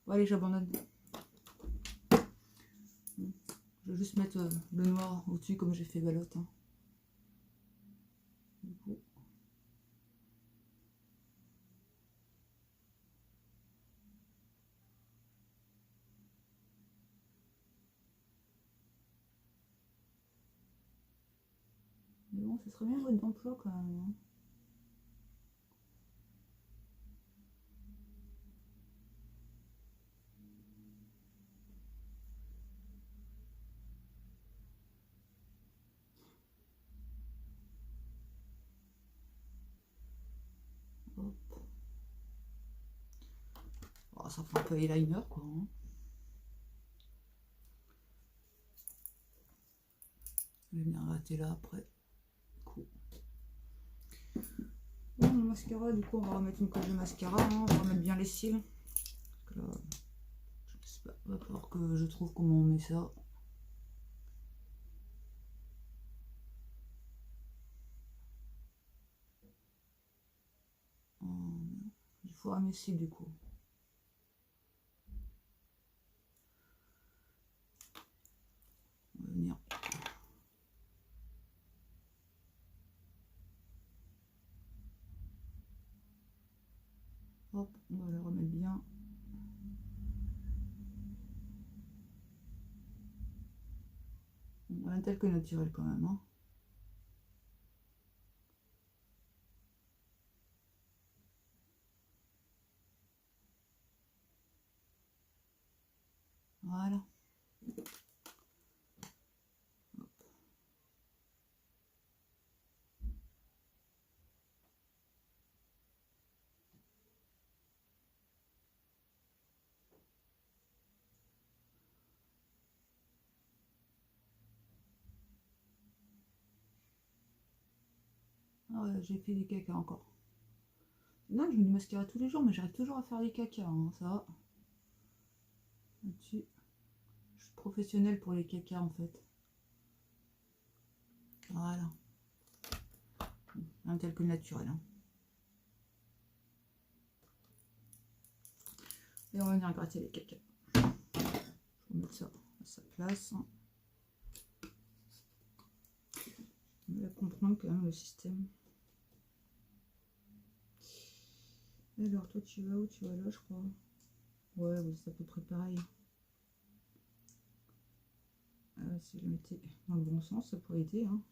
Bon, allez, j'abandonne. Je vais juste mettre le noir au-dessus comme j'ai fait Balotte. Hein. Du coup. Mais bon, ce serait bien mode d'emploi quand même. Hein. Hop. Oh, ça fait un peu eyeliner quoi. Hein. Je vais venir arrêter là après. Cool. Bon, le mascara, du coup, on va remettre une colle de mascara. Hein. On va remettre bien les cils. Parce que là, je sais pas, il va falloir que je trouve comment on met ça. Il faut à mes cils du coup. On va venir. Hop, on va le remettre bien. Un tel que naturel quand même. Hein. Voilà. Hop. Ah ouais, j'ai fait des caca encore. Non, je mets du mascara tous les jours, mais j'arrive toujours à faire des cacas, hein, ça. Là-dessus. Je suis professionnelle pour les cacas, en fait. Voilà. Un tel que naturel. Hein. Et on va venir gratter les cacas. Je vais mettre ça à sa place. On va comprendre quand même le système. Alors, toi, tu vas où? Tu vas là, je crois. Ouais, oui, c'est à peu près pareil. Si je le mettais dans le bon sens, ça pourrait aider. Hein.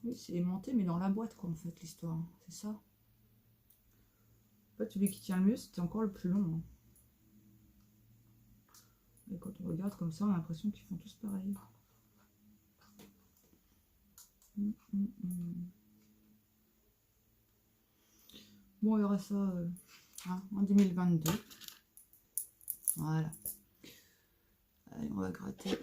Oui, c'est aimanté, mais dans la boîte, quoi, en fait, l'histoire. Hein. C'est ça. En fait, celui qui tient le mieux, c'était encore le plus long. Hein. Et quand on regarde comme ça, on a l'impression qu'ils font tous pareil. Bon, il y aura ça hein, en 2022. Voilà. Allez, on va gratter.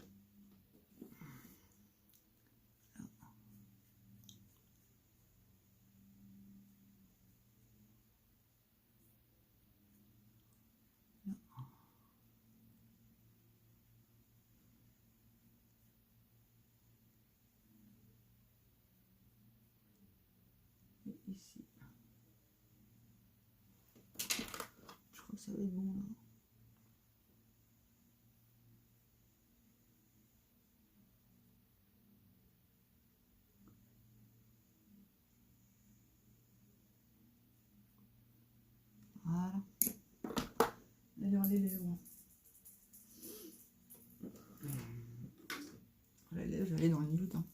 Et ici. Je crois que ça va être bon là. Voilà. Alors les lèvres. Les lèvres, je vais aller dans le nude. Hein.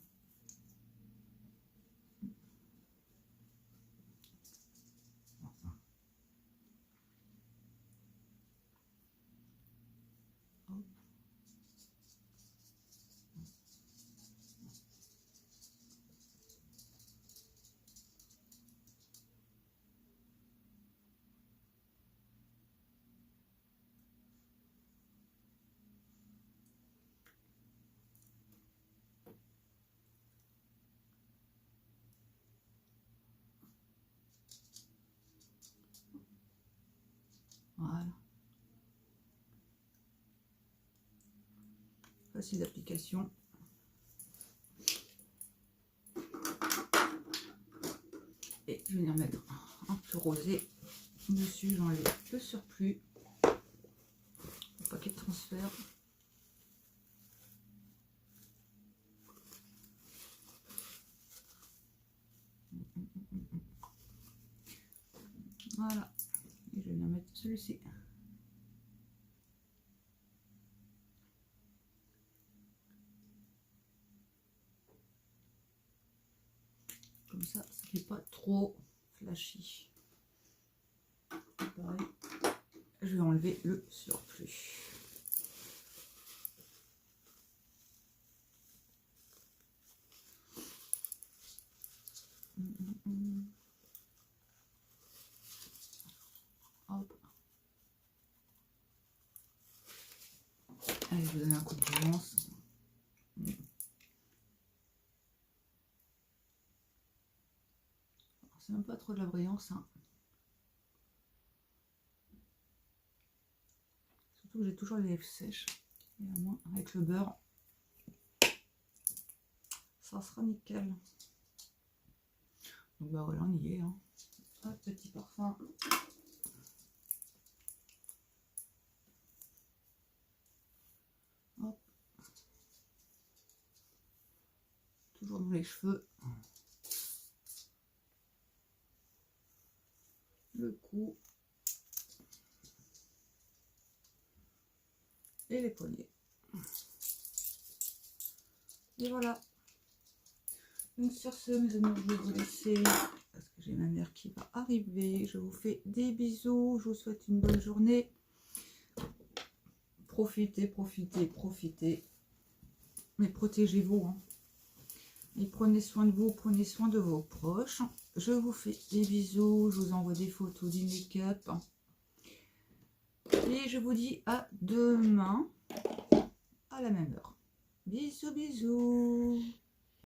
Voilà. Facile d'application. Et je vais venir mettre un peu rosé dessus. J'enlève le surplus. Le paquet de transfert. Voilà. Et je vais venir mettre celui-ci. Comme ça fait pas trop flashy. Pareil, je vais enlever le surplus. Hop. Allez, je vais donner un coup de brillance. C'est même pas trop de la brillance. Hein. Surtout que j'ai toujours les lèvres sèches. Et au moins, avec le beurre, ça sera nickel. Donc bah voilà, on y est. Hein. Hop, petit parfum. Hop. Toujours dans les cheveux. Le cou. Et les poignets. Et voilà. Donc sur ce, mes amis, je vais vous laisser parce que j'ai ma mère qui va arriver. Je vous fais des bisous. Je vous souhaite une bonne journée. Profitez, profitez, profitez. Mais protégez-vous. Hein. Et prenez soin de vous, prenez soin de vos proches. Je vous fais des bisous. Je vous envoie des photos du make-up. Et je vous dis à demain à la même heure. Bisous, bisous.